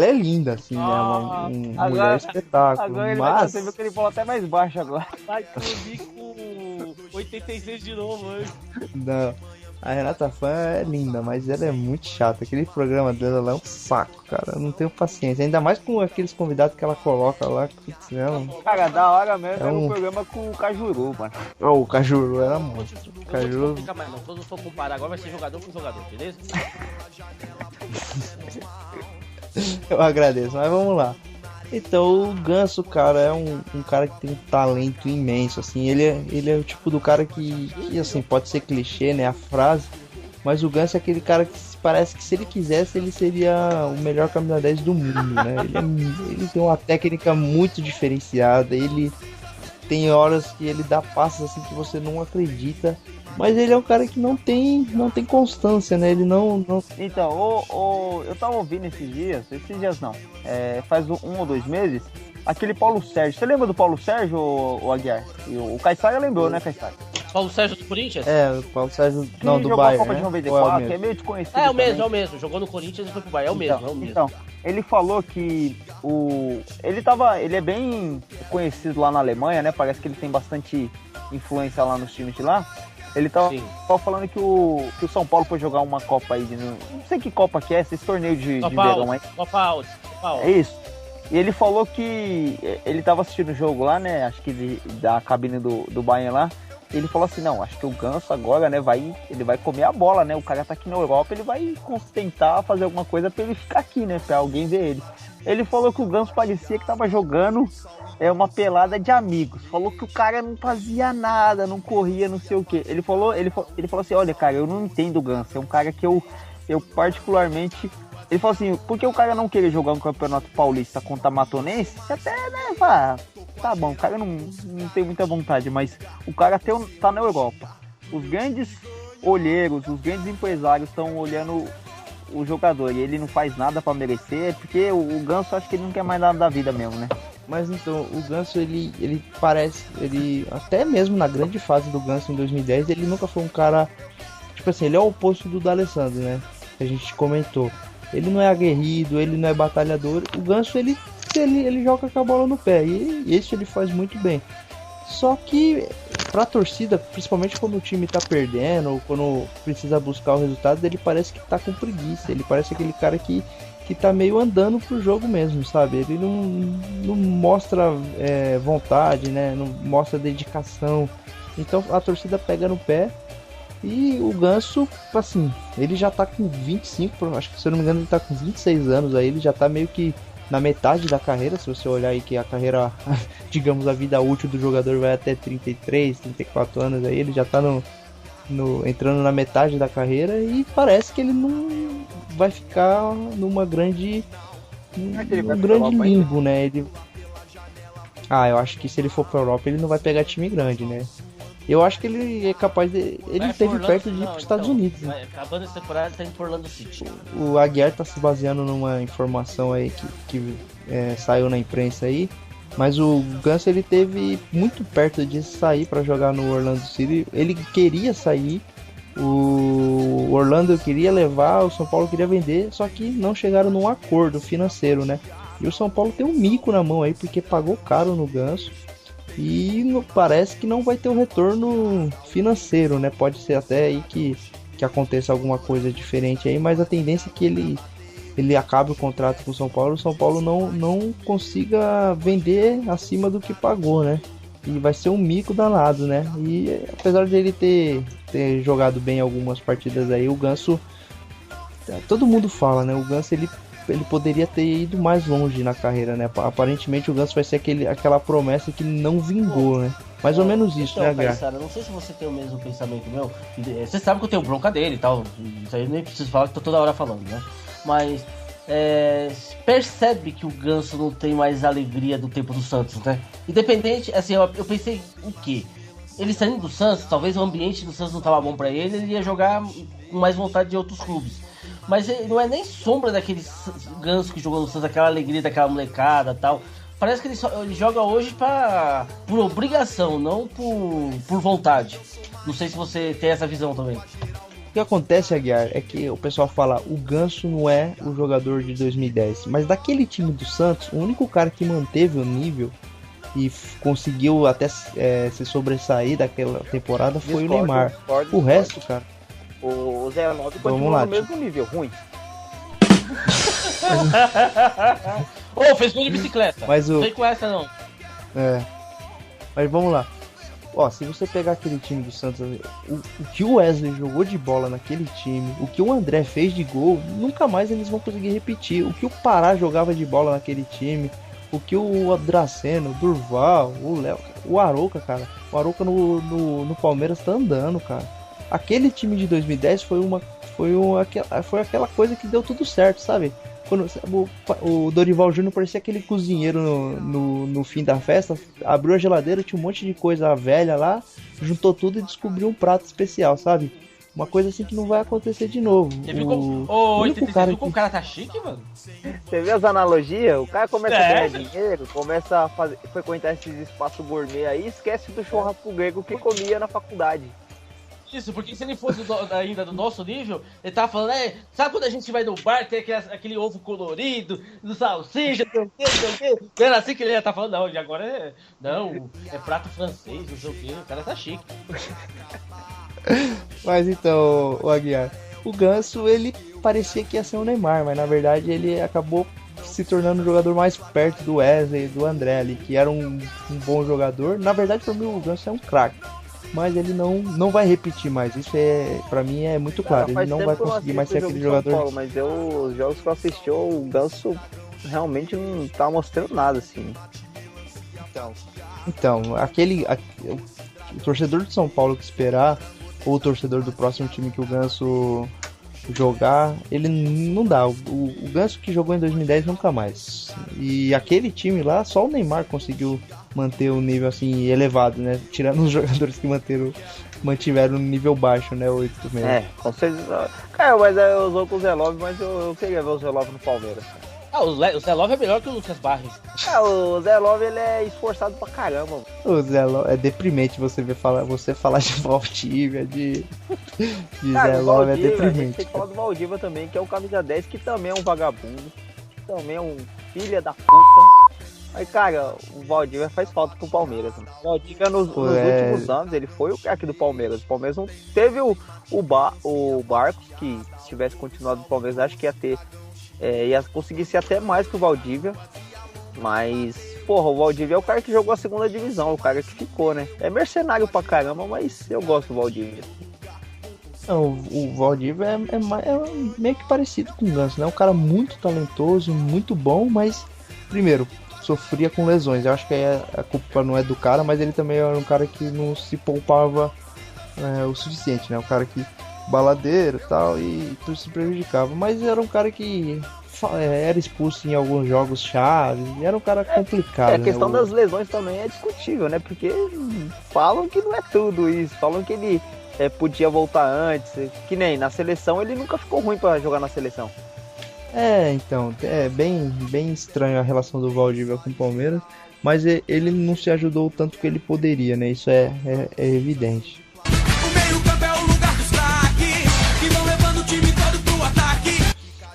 é linda, assim, né? Uma mulher espetáculo. Agora ele vai perceber que ele falou até mais baixo agora. Vai comigo com 86 de novo, hein? Não. A Renata Fã é linda, mas ela é muito chata. Aquele programa dela lá é um saco, cara. Eu não tenho paciência. Ainda mais com aqueles convidados que ela coloca lá. Cara, da hora mesmo é um programa com o Cajuru, mano. O Cajuru era monstro. Cajuru... Não, quando for comparar agora vai ser jogador com jogador, beleza? Eu agradeço, mas vamos lá. Então o Ganso, cara, é um cara que tem um talento imenso, assim, ele é o tipo do cara que assim, pode ser clichê, né, a frase, mas o Ganso é aquele cara que parece que se ele quisesse, ele seria o melhor camisa 10 do mundo, né, ele tem uma técnica muito diferenciada, ele tem horas que ele dá passos assim que você não acredita, mas ele é um cara que não tem constância, né? Ele não... Então, eu tava ouvindo esses dias não, faz 1 ou 2 meses, aquele Paulo Sérgio. Você lembra do Paulo Sérgio, o Aguiar? E o Caissara lembrou, né, Caissara? Paulo Sérgio do Corinthians? O Paulo Sérgio, Que não, do jogou a Bayern, Copa né? de Ou 94, é que é meio desconhecido. É o mesmo, também. é o mesmo. Jogou no Corinthians e foi pro Bahia. É o mesmo. Então, ele falou que ele é bem conhecido lá na Alemanha, né? Parece que ele tem bastante influência lá nos times de lá. Ele tava falando que o São Paulo foi jogar uma Copa aí, não sei que Copa que é, esse torneio de verão aí. Copa Alves. É isso. E ele falou que ele tava assistindo o jogo lá, né? Acho que da cabine do Bayern lá. E ele falou assim, não, acho que o Ganso agora, né, ele vai comer a bola, né? O cara tá aqui na Europa, ele vai tentar fazer alguma coisa pra ele ficar aqui, né? Pra alguém ver ele. Ele falou que o Ganso parecia que tava jogando uma pelada de amigos. Falou que o cara não fazia nada, não corria, não sei o quê. Ele falou assim, olha, cara, eu não entendo o Ganso. É um cara que eu particularmente... Ele falou assim, por que o cara não querer jogar um campeonato paulista contra Matonense? Até, né, tá bom, o cara não tem muita vontade, mas o cara tá na Europa. Os grandes olheiros, os grandes empresários estão olhando o jogador e ele não faz nada pra merecer, porque o Ganso, acho que ele não quer mais nada da vida mesmo, né? Mas então, o Ganso, ele parece, até mesmo na grande fase do Ganso em 2010, ele nunca foi um cara, tipo assim, ele é o oposto do D'Alessandro, né? Que a gente comentou. Ele não é aguerrido, ele não é batalhador. O Ganso, ele joga com a bola no pé. E isso ele faz muito bem. Só que pra torcida, principalmente quando o time tá perdendo, ou quando precisa buscar o resultado, ele parece que tá com preguiça. Ele parece aquele cara que tá meio andando pro jogo mesmo, sabe? Ele não mostra vontade, né? Não mostra dedicação. Então a torcida pega no pé. E o Ganso, assim, ele já tá com 25, acho que se eu não me engano ele tá com 26 anos aí, ele já tá meio que na metade da carreira, se você olhar aí que a carreira, digamos, a vida útil do jogador vai até 33, 34 anos aí, ele já tá entrando na metade da carreira e parece que ele não vai ficar numa grande limbo, né? Eu acho que se ele for pra Europa ele não vai pegar time grande, né? Eu acho que ele é capaz de... Ele esteve perto de ir para os Estados Unidos. Né? Acabando essa temporada, ele tá indo pro Orlando City. O Aguiar tá se baseando numa informação aí que saiu na imprensa aí. Mas o Ganso, ele teve muito perto de sair para jogar no Orlando City. Ele queria sair. O Orlando queria levar, o São Paulo queria vender. Só que não chegaram num acordo financeiro, né? E o São Paulo tem um mico na mão aí, porque pagou caro no Ganso. E parece que não vai ter um retorno financeiro, né? Pode ser até aí que aconteça alguma coisa diferente aí, mas a tendência é que ele acabe o contrato com o São Paulo não consiga vender acima do que pagou, né? E vai ser um mico danado, né? E apesar de ele ter jogado bem algumas partidas aí, o Ganso, todo mundo fala, né? O Ganso, ele poderia ter ido mais longe na carreira, né? Aparentemente o Ganso vai ser aquela promessa que não vingou, né? Mais ou menos isso, então, né, Aguiar? Cara, não sei se você tem o mesmo pensamento meu. Você sabe que eu tenho bronca dele e tal. Isso aí eu nem preciso falar, que tô toda hora falando, né? Mas percebe que o Ganso não tem mais alegria do tempo do Santos, né? Independente, assim, eu pensei o quê? Ele saindo do Santos, talvez o ambiente do Santos não tava bom pra ele ia jogar com mais vontade de outros clubes. Mas ele não é nem sombra daquele Ganso que jogou no Santos, aquela alegria daquela molecada e tal. Parece que ele joga hoje por obrigação, não por vontade. Não sei se você tem essa visão também. O que acontece, Aguiar, é que o pessoal fala, o Ganso não é o jogador de 2010. Mas daquele time do Santos, o único cara que manteve o nível e conseguiu até se sobressair daquela temporada foi o Neymar. O resto, cara... O 09 continua no mesmo nível, ruim. Fez gol de bicicleta. Mas não vem com essa não. Mas vamos lá. Se você pegar aquele time do Santos, o que o Wesley jogou de bola naquele time, o que o André fez de gol, nunca mais eles vão conseguir repetir. O que o Pará jogava de bola naquele time, o que o Draceno, o Durval, o Léo, o Arouca, cara. O Arouca no Palmeiras tá andando, cara. Aquele time de 2010 foi aquela coisa que deu tudo certo, sabe? Quando o Dorival Júnior parecia aquele cozinheiro no fim da festa, abriu a geladeira, tinha um monte de coisa velha lá, juntou tudo e descobriu um prato especial, sabe? Uma coisa assim que não vai acontecer de novo. Você viu como o cara tá chique, mano? Você vê as analogias? O cara começa a ganhar dinheiro, começa a frequentar esses espaços gourmet aí, esquece do churrasco grego que comia na faculdade. Isso, porque se ele fosse ainda do nosso nível, ele tava falando, sabe quando a gente vai no bar, tem aquele ovo colorido, do salsicha, não sei o quê. Não era assim que ele ia estar falando, não, e agora é prato francês, não sei o quê, o cara tá chique. Mas então, o Aguiar, o Ganso, ele parecia que ia ser o Neymar, mas na verdade ele acabou se tornando um jogador mais perto do Wesley e do André ali, que era um bom jogador. Na verdade, para mim, o Ganso é um craque. Mas ele não vai repetir mais. Isso pra mim é muito claro. Ele não vai conseguir mais ser aquele jogador. Paulo, mas os jogos que eu assisti, o Ganso realmente não tá mostrando nada assim. Então, o torcedor de São Paulo que esperar, ou o torcedor do próximo time que o Ganso jogar, ele não dá. O Ganso que jogou em 2010 nunca mais. E aquele time lá, só o Neymar conseguiu manter o nível assim elevado, né? Tirando os jogadores que mantiveram no nível baixo, né? 8-6. Com certeza. Cara, mas eu usou com o Zé Love, mas eu queria ver o Zé Love no Palmeiras. O Zé Love é melhor que o Lucas Barros. O Zé Love, ele é esforçado pra caramba. O Zé Love, é deprimente você falar de Valdívia, de Cara, Zé Love, Valdívia, é deprimente. A gente tem que falar do Valdívia também, que é o camisa 10, que também é um vagabundo, também é um filho da puta. Aí, cara, o Valdívia faz falta pro Palmeiras. Né? O Valdívia nos últimos anos, ele foi o craque do Palmeiras. O Palmeiras não teve o Barcos, que se tivesse continuado no Palmeiras, acho que ia conseguir ser até mais que o Valdívia. Mas, porra, o Valdívia é o cara que jogou a segunda divisão, o cara que ficou, né? É mercenário pra caramba, mas eu gosto do Valdívia. Não, o Valdívia é meio que parecido com o Ganso, né? Um cara muito talentoso, muito bom, mas, primeiro, sofria com lesões. Eu acho que a culpa não é do cara, mas ele também era um cara que não se poupava o suficiente, né? Um cara que baladeiro e tal, e tudo se prejudicava. Mas era um cara que era expulso em alguns jogos chave, e era um cara complicado. A questão das lesões também é discutível, né? Porque falam que não é tudo isso, falam que ele podia voltar antes, que nem na seleção ele nunca ficou ruim pra jogar na seleção. Então, é bem estranho a relação do Valdívia com o Palmeiras, mas ele não se ajudou tanto que ele poderia, né? Isso é evidente. O meio-campo é o lugar dos craques, que vão levando o time todo pro ataque.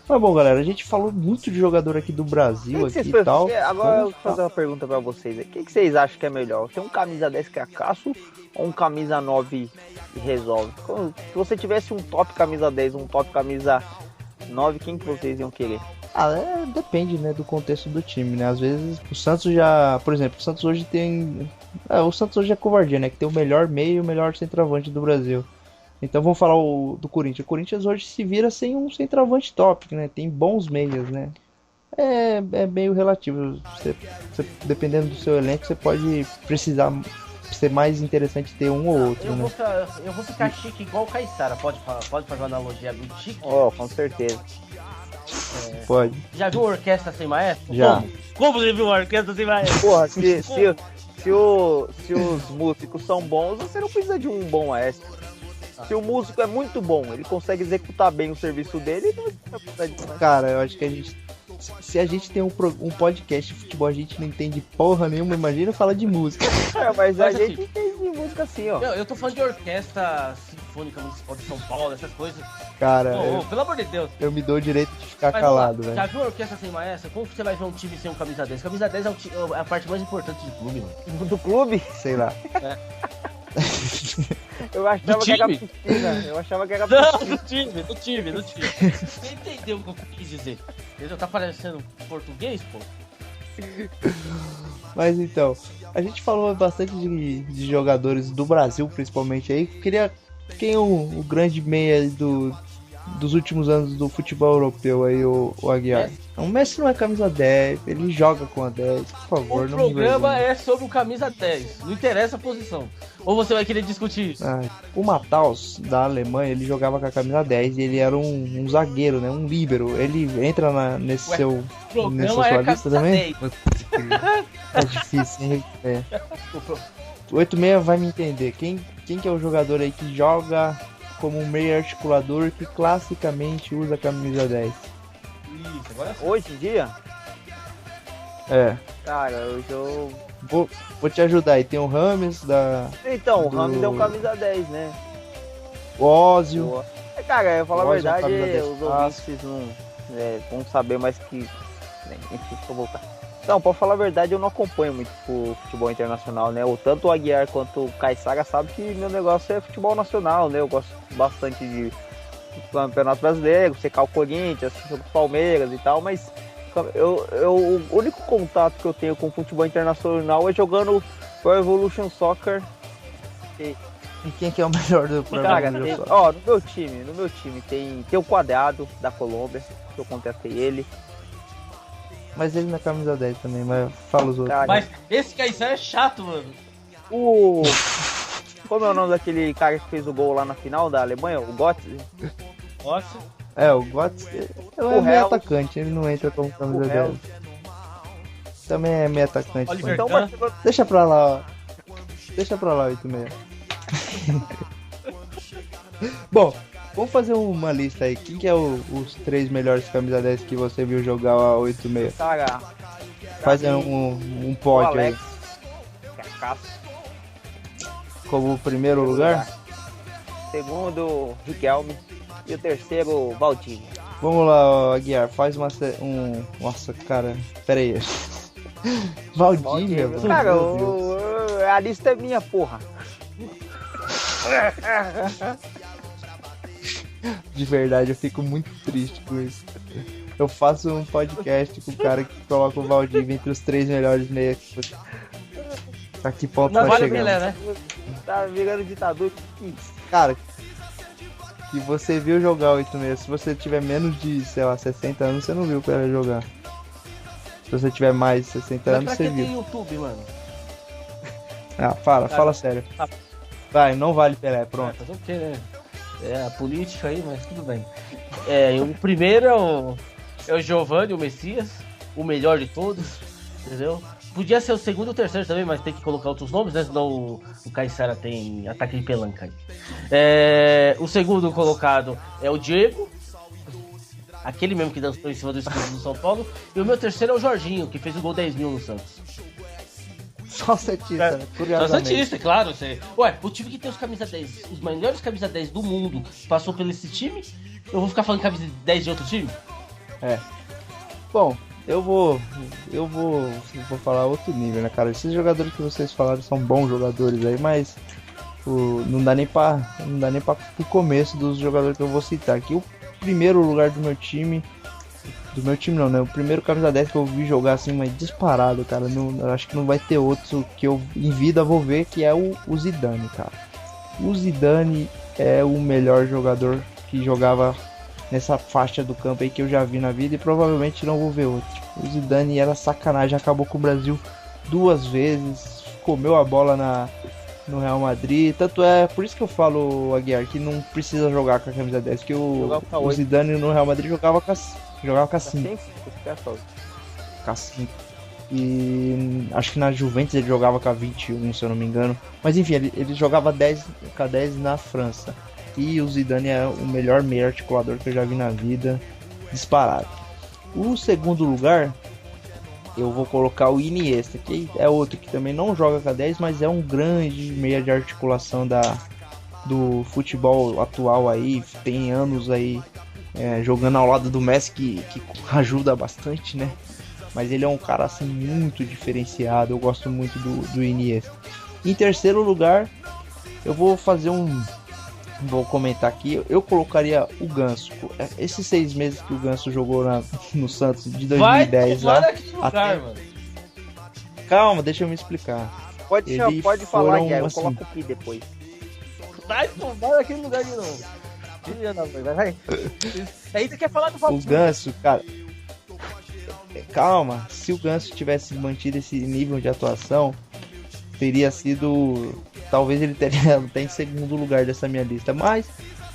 Mas bom, galera, a gente falou muito de jogador aqui do Brasil aqui e tal. Agora eu vou fazer uma pergunta pra vocês. O que vocês acham que é melhor? Ter um camisa 10 cracaço ou um camisa 9 e resolve? Se você tivesse um top camisa 10, um top camisa 9, quem que vocês iam querer? Depende, né, do contexto do time, né? Às vezes o Santos por exemplo, o Santos hoje tem... o Santos hoje é covardia, né? Que tem o melhor meio e o melhor centroavante do Brasil. Então vamos falar do Corinthians. O Corinthians hoje se vira sem um centroavante top, né? Tem bons meias, né? É meio relativo. Você, dependendo do seu elenco, você pode precisar ser mais interessante ter um ou outro, né? Eu vou ficar chique igual o Caissara. Pode fazer uma analogia do chique? Com certeza. Pode. Já viu uma orquestra sem maestro? Já. Como você viu uma orquestra sem maestro? Porra, se os músicos são bons, você não precisa de um bom maestro. Se o músico é muito bom, ele consegue executar bem o serviço dele, ele não precisa de mais. Cara, eu acho que se a gente tem um podcast de futebol, a gente não entende porra nenhuma, imagina falar de música. Mas a gente entende de música assim, ó. Eu tô falando de orquestra sinfônica municipal de São Paulo, essas coisas. Cara, pelo amor de Deus. Eu me dou o direito de ficar calado, velho. Já viu a orquestra sem maestro? Como que você vai ver um time sem um camisa 10? Camisa 10 é a parte mais importante do clube, mano. Do clube? Sei lá. Eu achava que era piscina. Eu achava que era piscina. Não, do time. Você entendeu o que eu quis dizer? Entendeu? Tá parecendo português, pô? Mas então, a gente falou bastante de jogadores do Brasil, principalmente aí. Quem é o grande meia dos últimos anos do futebol europeu aí, o Aguiar? O Messi não é camisa 10, ele joga com a 10, por favor. O programa é sobre o camisa 10, não interessa a posição. Ou você vai querer discutir isso? O Matthaus, da Alemanha, ele jogava com a camisa 10 e ele era um zagueiro, né? Um líbero. Ele entra nessa sua lista também? 10. É difícil, hein? O 86 vai me entender. Quem que é o jogador aí que joga como um meio articulador que classicamente usa a camisa 10? Isso, agora sim. Hoje em dia, É. cara, eu... Vou te ajudar aí. Tem o Rames, Então, o Rames é o camisa 10, né? o Ózio. Boa. Cara, eu falar a Ózio é verdade, camisa 10 os ouvintes não vão saber mais que... Enfim, deixa eu voltar. Não, pra falar a verdade, eu não acompanho muito o futebol internacional, né? Tanto o Aguiar quanto o Caissara sabe que meu negócio é futebol nacional, né? Eu gosto bastante de Campeonato Brasileiro, secar o Corinthians, assistir o Palmeiras e tal, mas o único contato que eu tenho com o futebol internacional é jogando Pro Evolution Soccer. E quem que é o melhor do Cara, programa? ó, no meu time tem o Quadrado da Colômbia, que eu contratei ele. Mas ele na camisa 10 também, mas fala os outros. Cara, Mas esse Caissara é chato, mano. Como é o nome daquele cara que fez o gol lá na final da Alemanha? O Götze? Nossa. O Götze é meio Hell. atacante, ele não entra como camisa O 10. Hell. Também é meio atacante. Oliver Então, Kahn. Barcelona... Deixa pra lá, ó. Deixa pra lá, 86. Bom, vamos fazer uma lista aí. Quem que é os 3 melhores camisa 10 que você viu jogar a 86? Cara, Faz mim, um o pódio aí. Alex, Cacaço. Como primeiro lugar? Segundo, Riquelme. E o terceiro, Valdívia. Vamos lá, ó, Aguiar, faz Nossa, cara, pera aí. Valdívia, mano. Cara, Meu Deus. a lista é minha, porra. De verdade, eu fico muito triste com isso. Eu faço um podcast com o cara que coloca o Valdívia entre os 3 melhores meias. A que ponto Não nós vale o chegamos? Pelé, né? Tá virando ditador. Cara, que você viu jogar 86, se você tiver menos de, sei lá, 60 anos, você não viu o Pelé jogar. Se você tiver mais de 60 Mas anos, pra você que viu. tem YouTube, mano? Ah, fala sério. Tá. Vai, não vale Pelé, pronto. Fazer o quê, né? É a política aí, mas tudo bem. O primeiro é o Giovanni, o Messias, o melhor de todos, entendeu? Podia ser o segundo e o terceiro também, mas tem que colocar outros nomes, né? Senão o Caissara tem ataque de pelanca aí. O segundo colocado é o Diego, aquele mesmo que dançou em cima do escudo do São Paulo. E o meu terceiro é o Jorginho, que fez o gol 10 mil no Santos. Só Santista, né? Só Curiosamente. Santista, claro. Ué, o time que tem os camisa 10, os melhores camisa 10 do mundo, passou por esse time, eu vou ficar falando camisa 10 de outro time? Bom, eu vou falar outro nível, né, cara? Esses jogadores que vocês falaram são bons jogadores aí, mas não dá nem para o começo dos jogadores que eu vou citar aqui. O primeiro lugar do meu time não, né? O primeiro camisa 10 que eu vi jogar assim, mas disparado, cara. Eu acho que não vai ter outro que eu em vida vou ver, que é o Zidane, cara. O Zidane é o melhor jogador que jogava nessa faixa do campo aí que eu já vi na vida e provavelmente não vou ver outro. O Zidane era sacanagem, acabou com o Brasil 2 vezes, comeu a bola no Real Madrid, tanto é, por isso que eu falo, Aguiar, que não precisa jogar com a camisa 10, que o Zidane no Real Madrid jogava com a 5. E acho que na Juventus ele jogava com a 21, se eu não me engano. Mas enfim, ele jogava com a 10 na França. E o Zidane é o melhor meio articulador que eu já vi na vida, disparado. O segundo lugar, eu vou colocar o Iniesta, que é outro que também não joga com a 10, mas é um grande meia de articulação do futebol atual aí. Tem anos aí jogando ao lado do Messi, que ajuda bastante, né? Mas ele é um cara assim muito diferenciado, eu gosto muito do Iniesta. Em terceiro lugar, eu vou comentar aqui, eu colocaria o Ganso. Esses 6 meses que o Ganso jogou no Santos de 2010 lá. Mano. Calma, deixa eu me explicar. Pode falar, Guilherme, eu coloco o Pi depois. Vai tomar naquele lugar de novo. Vai. Aí tu quer falar do O Ganso, cara. Calma, se o Ganso tivesse mantido esse nível de atuação, teria sido. Talvez ele teria até em segundo lugar dessa minha lista, mas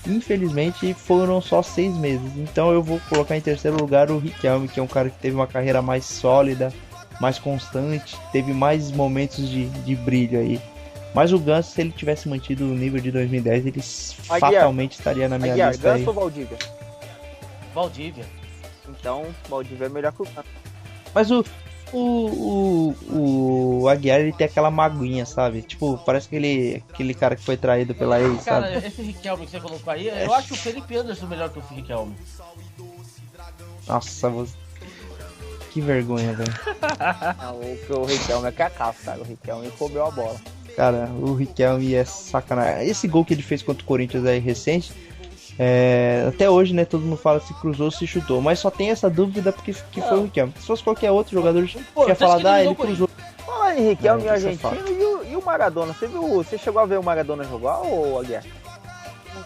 infelizmente foram só 6 meses. Então eu vou colocar em terceiro lugar o Riquelme, que é um cara que teve uma carreira mais sólida, mais constante, teve mais momentos de brilho aí. Mas o Ganso, se ele tivesse mantido o nível de 2010, ele fatalmente estaria na minha lista aí. Ganso ou Valdívia? Valdívia. Então, Valdívia é melhor que o Ganso. Mas o Aguiar, ele tem aquela maguinha, sabe? Tipo, parece aquele cara que foi traído pela ex, cara, sabe? esse Riquelme que você colocou aí, eu acho o Felipe Anderson melhor que o Riquelme. Nossa, que vergonha, velho. O Riquelme é cacaço, cara. O Riquelme comeu a bola. Cara, o Riquelme é sacanagem. Esse gol que ele fez contra o Corinthians aí recente, até hoje, né, todo mundo fala se cruzou ou se chutou, mas só tem essa dúvida porque que foi o Riquelme. Se fosse qualquer outro jogador, tinha falado, ele cruzou. Olha aí, Riquelme e argentino e o Maradona. Você chegou a ver o Maradona jogar, ou Aguiar?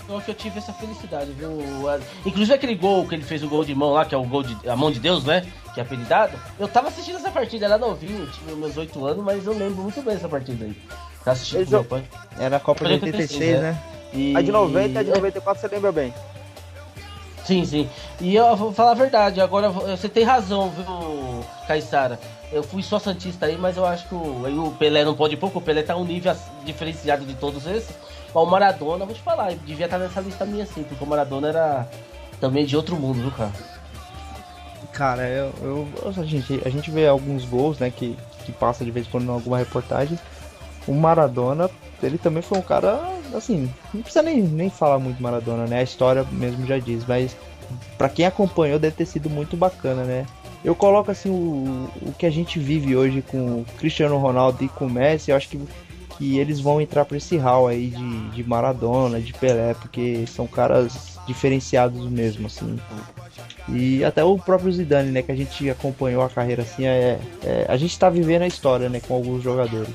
Então que eu tive essa felicidade, viu? Inclusive aquele gol que ele fez, o gol de mão lá, que é o gol de a mão de Deus, né? Que é apelidado. Eu tava assistindo essa partida, era novinho, tinha meus 8 anos, mas eu lembro muito bem dessa partida aí. Tava assistindo com meu pai. Era a Copa de 86, né? E... A de 90 e a de 94 você lembra bem. Sim. E eu vou falar a verdade, agora você tem razão, viu, Caissara? Eu fui só santista aí, mas eu acho que o Pelé não pode ir pouco, o Pelé tá um nível diferenciado de todos esses. Mas o Maradona, vou te falar, devia estar nessa lista minha sim, porque o Maradona era também de outro mundo, viu, cara? Cara, a gente vê alguns gols, né, que passa de vez em quando em alguma reportagem. O Maradona, ele também foi um cara, assim, não precisa nem falar muito do Maradona, né? A história mesmo já diz, mas pra quem acompanhou deve ter sido muito bacana, né? Eu coloco, assim, o que a gente vive hoje com o Cristiano Ronaldo e com o Messi, eu acho que eles vão entrar pra esse hall aí de Maradona, de Pelé, porque são caras diferenciados mesmo, assim. E até o próprio Zidane, né, que a gente acompanhou a carreira, assim, a gente tá vivendo a história, né, com alguns jogadores.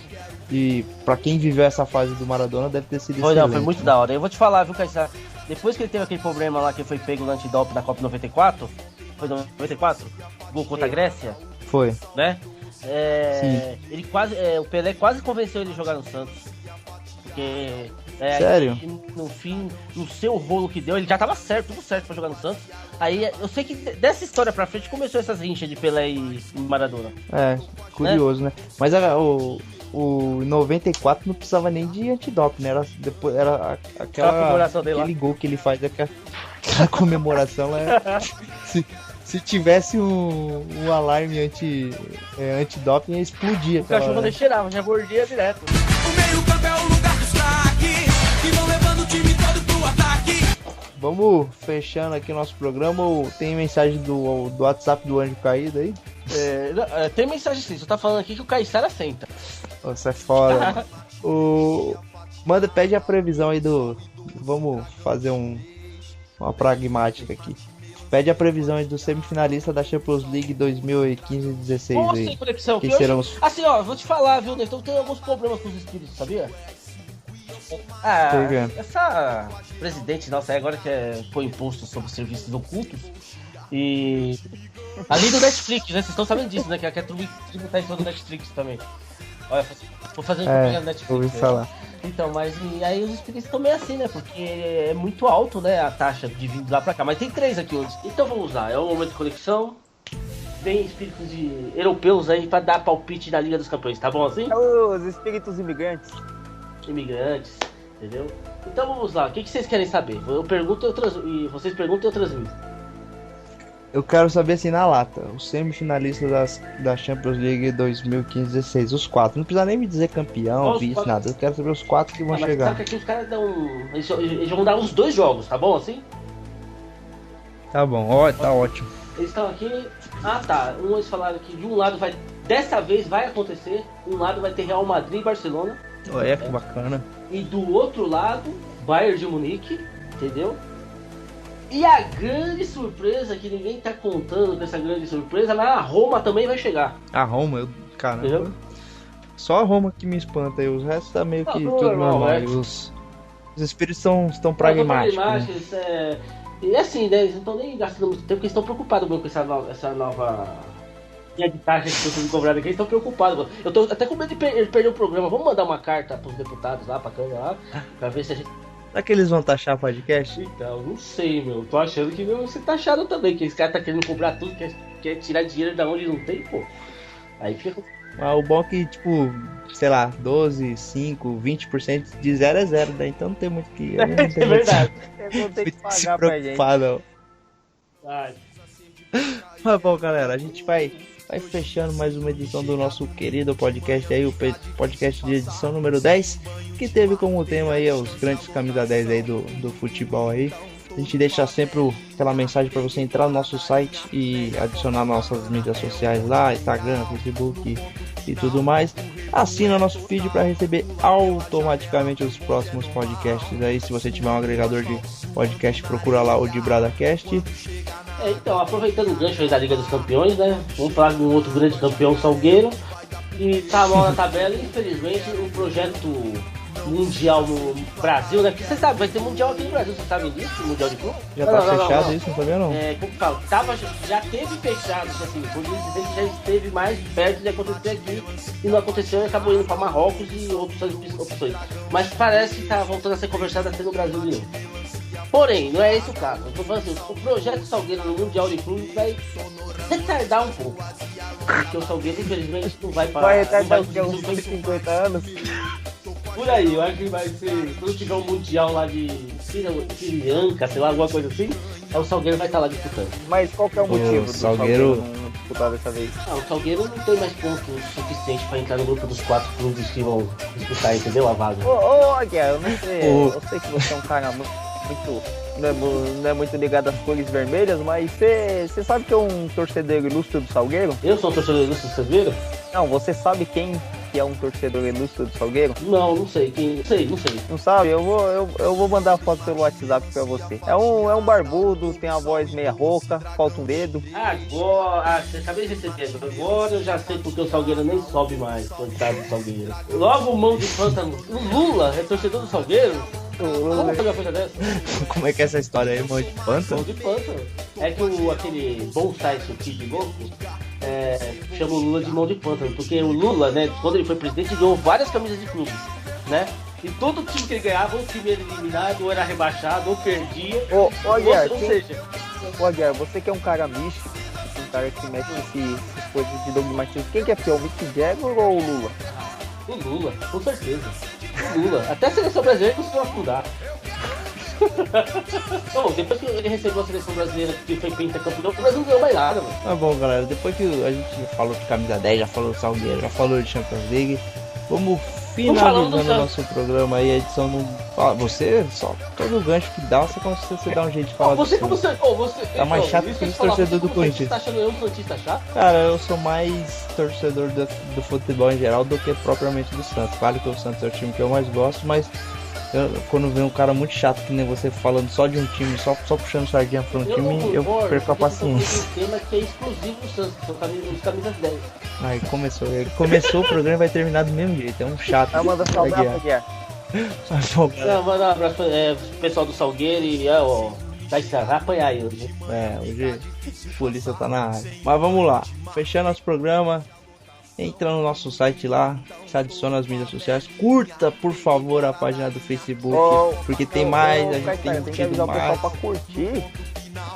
E pra quem viveu essa fase do Maradona deve ter sido excelente. Foi muito da hora. Eu vou te falar, viu, Caissara? Depois que ele teve aquele problema lá que foi pego no antidoping na Copa 94, foi 94? Gol contra a Grécia? Foi. Né? Sim. Ele quase, o Pelé quase convenceu ele a jogar no Santos. Porque sério? No fim, no seu rolo que deu, ele já tava certo, tudo certo pra jogar no Santos. Aí eu sei que dessa história pra frente começou essas rinchas de Pelé e Maradona. Curioso, né? Mas o 94 não precisava nem de antidoping, né? Era aquele gol que ele faz, aquela comemoração. Se tivesse um alarme antidoping, ia explodir. O cachorro não cheirava, já mordia direto. O meio campo é o lugar dos craques, que vão levando o time todo pro ataque. Vamos fechando aqui o nosso programa. Tem mensagem do WhatsApp do Anjo Caído aí? Tem mensagem sim, você tá falando aqui que o Caissara senta. Você é foda. Pede a previsão aí vamos fazer uma pragmática aqui. Pede a previsão aí do semifinalista da Champions League 2015-16 Nossa, aí. sem conexão. Que serão os... Assim, ó, vou te falar, viu, Nestor? Tem alguns problemas com os espíritos, sabia? Essa presidente nossa aí agora quer pôr imposto sobre serviços ocultos. E... além do Netflix, né? Vocês estão sabendo disso, né? Que ela quer tributar em todo o Netflix também. Olha, vou fazer propaganda no Netflix. Ouvi falar. Então, mas e aí os espíritos estão meio assim, né? Porque é muito alto, né? A taxa de vir lá pra cá. Mas tem 3 aqui hoje. Então vamos lá. É o momento de conexão. Vem espíritos europeus aí pra dar palpite da Liga dos Campeões. Tá bom assim? Os espíritos imigrantes. Imigrantes, entendeu? Então vamos lá. O que vocês querem saber? Eu pergunto e vocês perguntam e eu transmito. Eu quero saber assim na lata, os semifinalistas da Champions League 2015-16, os 4. Não precisa nem me dizer campeão, vice, nada. Eu quero saber os 4 que vão chegar. Sabe que aqui os caras dão. Eles vão dar os 2 jogos, tá bom assim? Tá bom, tá ótimo. Eles estão aqui. Ah tá. Eles falaram que de um lado vai. Dessa vez vai acontecer. Um lado vai ter Real Madrid e Barcelona. Que bacana. E do outro lado, Bayern de Munique, entendeu? E a grande surpresa, que ninguém tá contando com essa grande surpresa, mas a Roma também vai chegar. A Roma, caramba. Entendeu? Só a Roma que me espanta aí, os restos tá meio que tudo normal. Os espíritos estão pragmáticos. Né? E assim, né, eles não estão nem gastando muito tempo, porque eles estão preocupados com essa nova linha de taxa que estão sendo cobrada aqui, eles estão preocupados. Eu tô até com medo de perder o programa. Vamos mandar uma carta pros deputados lá, pra Câmara lá, pra ver se a gente... Será que eles vão taxar o podcast? Então, não sei, meu. Tô achando que não vai ser taxado também, que esse cara tá querendo cobrar tudo, quer tirar dinheiro da onde não tem, pô. Aí fica... Mas o bom é que, tipo, sei lá, 12, 5, 20% de 0 é 0, né? Então não tem muito que... Eu não tenho É verdade. Eu vou ter que muito se pagar pra gente. preocupar, não. Ai. Mas bom, galera, a gente vai fechando mais uma edição do nosso querido podcast aí, o podcast de edição número 10, que teve como tema aí os grandes camisa 10 aí do futebol aí. A gente deixa sempre aquela mensagem para você entrar no nosso site e adicionar nossas mídias sociais lá, Instagram, Facebook e tudo mais. Assina nosso feed para receber automaticamente os próximos podcasts aí. Se você tiver um agregador de podcast, procura lá o de BradaCast. Então, aproveitando o gancho aí da Liga dos Campeões, né? Vamos falar de um outro grande campeão, Salgueiro. E tá mal na tabela, e infelizmente o projeto mundial no Brasil, né? Porque você sabe, vai ter mundial aqui no Brasil, você sabe disso? Mundial de clube? Já tá fechado isso, não sabia não? Como que fala? Já teve fechado, assim, por dizer que já esteve mais perto de acontecer aqui e não aconteceu e acabou indo para Marrocos e outras opções. Mas parece que tá voltando a ser conversado até no Brasil de novo. Porém, não é esse o caso. Eu tô falando assim, o projeto Salgueiro no Mundial de Clubes vai retardar um pouco. Porque o Salgueiro, infelizmente, não vai parar. Vai retardar uns 50 anos. Por aí, eu acho que vai ser. Quando tiver um Mundial lá de Sri Lanka, sei lá, alguma coisa assim, o Salgueiro vai estar lá disputando. Mas qual que é o motivo do Salgueiro não disputar dessa vez? O Salgueiro não tem mais pontos suficientes para entrar no grupo dos 4 clubes que vão disputar, entendeu? A vaga. Ô, Aguiar, eu não sei. Eu sei que você é um cara muito não é muito ligado às cores vermelhas, mas você sabe que é um torcedor ilustre do Salgueiro? Eu sou um torcedor ilustre do Salgueiro? Não, você sabe quem que é um torcedor ilustre do Salgueiro? Não sei. Não sei. Não sabe? Eu vou mandar a foto pelo WhatsApp pra você. É um barbudo, tem a voz meia rouca, falta um dedo. Agora, você acabei de receber. Agora eu já sei porque o Salgueiro nem sobe mais quando tá do Salgueiro. Logo o mão de pântano. O Lula é torcedor do Salgueiro? Como fazer uma coisa dessa? Como é que é essa história aí, mão de pântano? Mão de pântano. É que aquele bom site, o Kid Louco, chama o Lula de mão de pântano, porque o Lula, né, quando ele foi presidente, ganhou várias camisas de clubes, né? E todo time que ele ganhava, o time era eliminado, ou era rebaixado, ou perdia. Ô, Aguiar, ou seja... Ô, Aguiar, você que é um cara místico, um cara que mexe essas coisas de dogmatismo, quem que é pior, o Mick Jagger ou o Lula? O Lula, com certeza. O Lula. Até a seleção brasileira conseguiu afundar. Bom, depois que ele recebeu a seleção brasileira que foi pentacampeão, o Brasil não ganhou mais nada, mano. Tá bom, galera. Depois que a gente falou de camisa 10, já falou do Salgueiro, já falou de Champions League, vamos finalizando o nosso programa aí, a edição do... Você, só todo gancho que dá, você dá um jeito de falar. Você tá mais chato que o torcedor do Corinthians. Você tá achando eu um santista chato? Cara, eu sou mais torcedor do futebol em geral do que propriamente do Santos. Claro que o Santos é o time que eu mais gosto, mas quando vem um cara muito chato que nem você falando só de um time, só puxando sardinha pra um time, eu perco a paciência. Um tema que é exclusivo do Santos, que são os camisas 10. Aí começou o programa e vai terminar do mesmo jeito, é um chato. Manda salgar, Aguiar. Manda um abraço pro pessoal do Salgueiro e vai apanhar aí hoje. Hoje a polícia tá na área. Mas vamos lá, fechando nosso programa. Entra no nosso site lá, se adiciona as mídias sociais, curta por favor a página do Facebook, porque tem mais, a gente tem que avisar o pessoal pra curtir.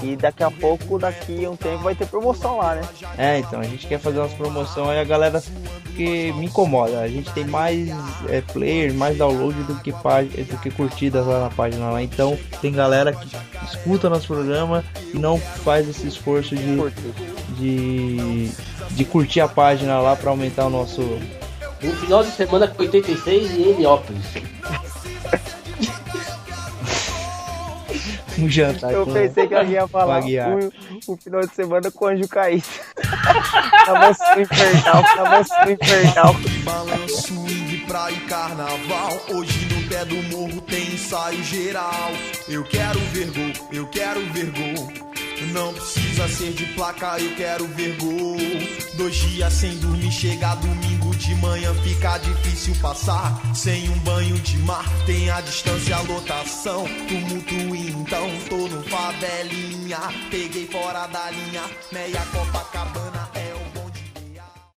E daqui a pouco, daqui a um tempo, vai ter promoção lá, né? Então, a gente quer fazer umas promoções aí, a galera, que me incomoda. A gente tem mais player, mais download do que curtidas lá na página lá. Então, tem galera que escuta nosso programa e não faz esse esforço de curtir a página lá pra aumentar o nosso... No final de semana com 86 e Heliópolis. Um jantar. Eu pensei que alguém ia falar o final de semana com o Anjo Caído. Tava infernal. Balanço, swing, praia e carnaval. Hoje no pé do morro tem ensaio geral. Eu quero ver gol. Não precisa ser de placa, eu quero ver gol. 2 dias sem dormir, chega domingo de manhã, fica difícil passar. Sem um banho de mar, tem a distância, a lotação. Tumulto então, tô no favelinha. Peguei fora da linha, meia Copa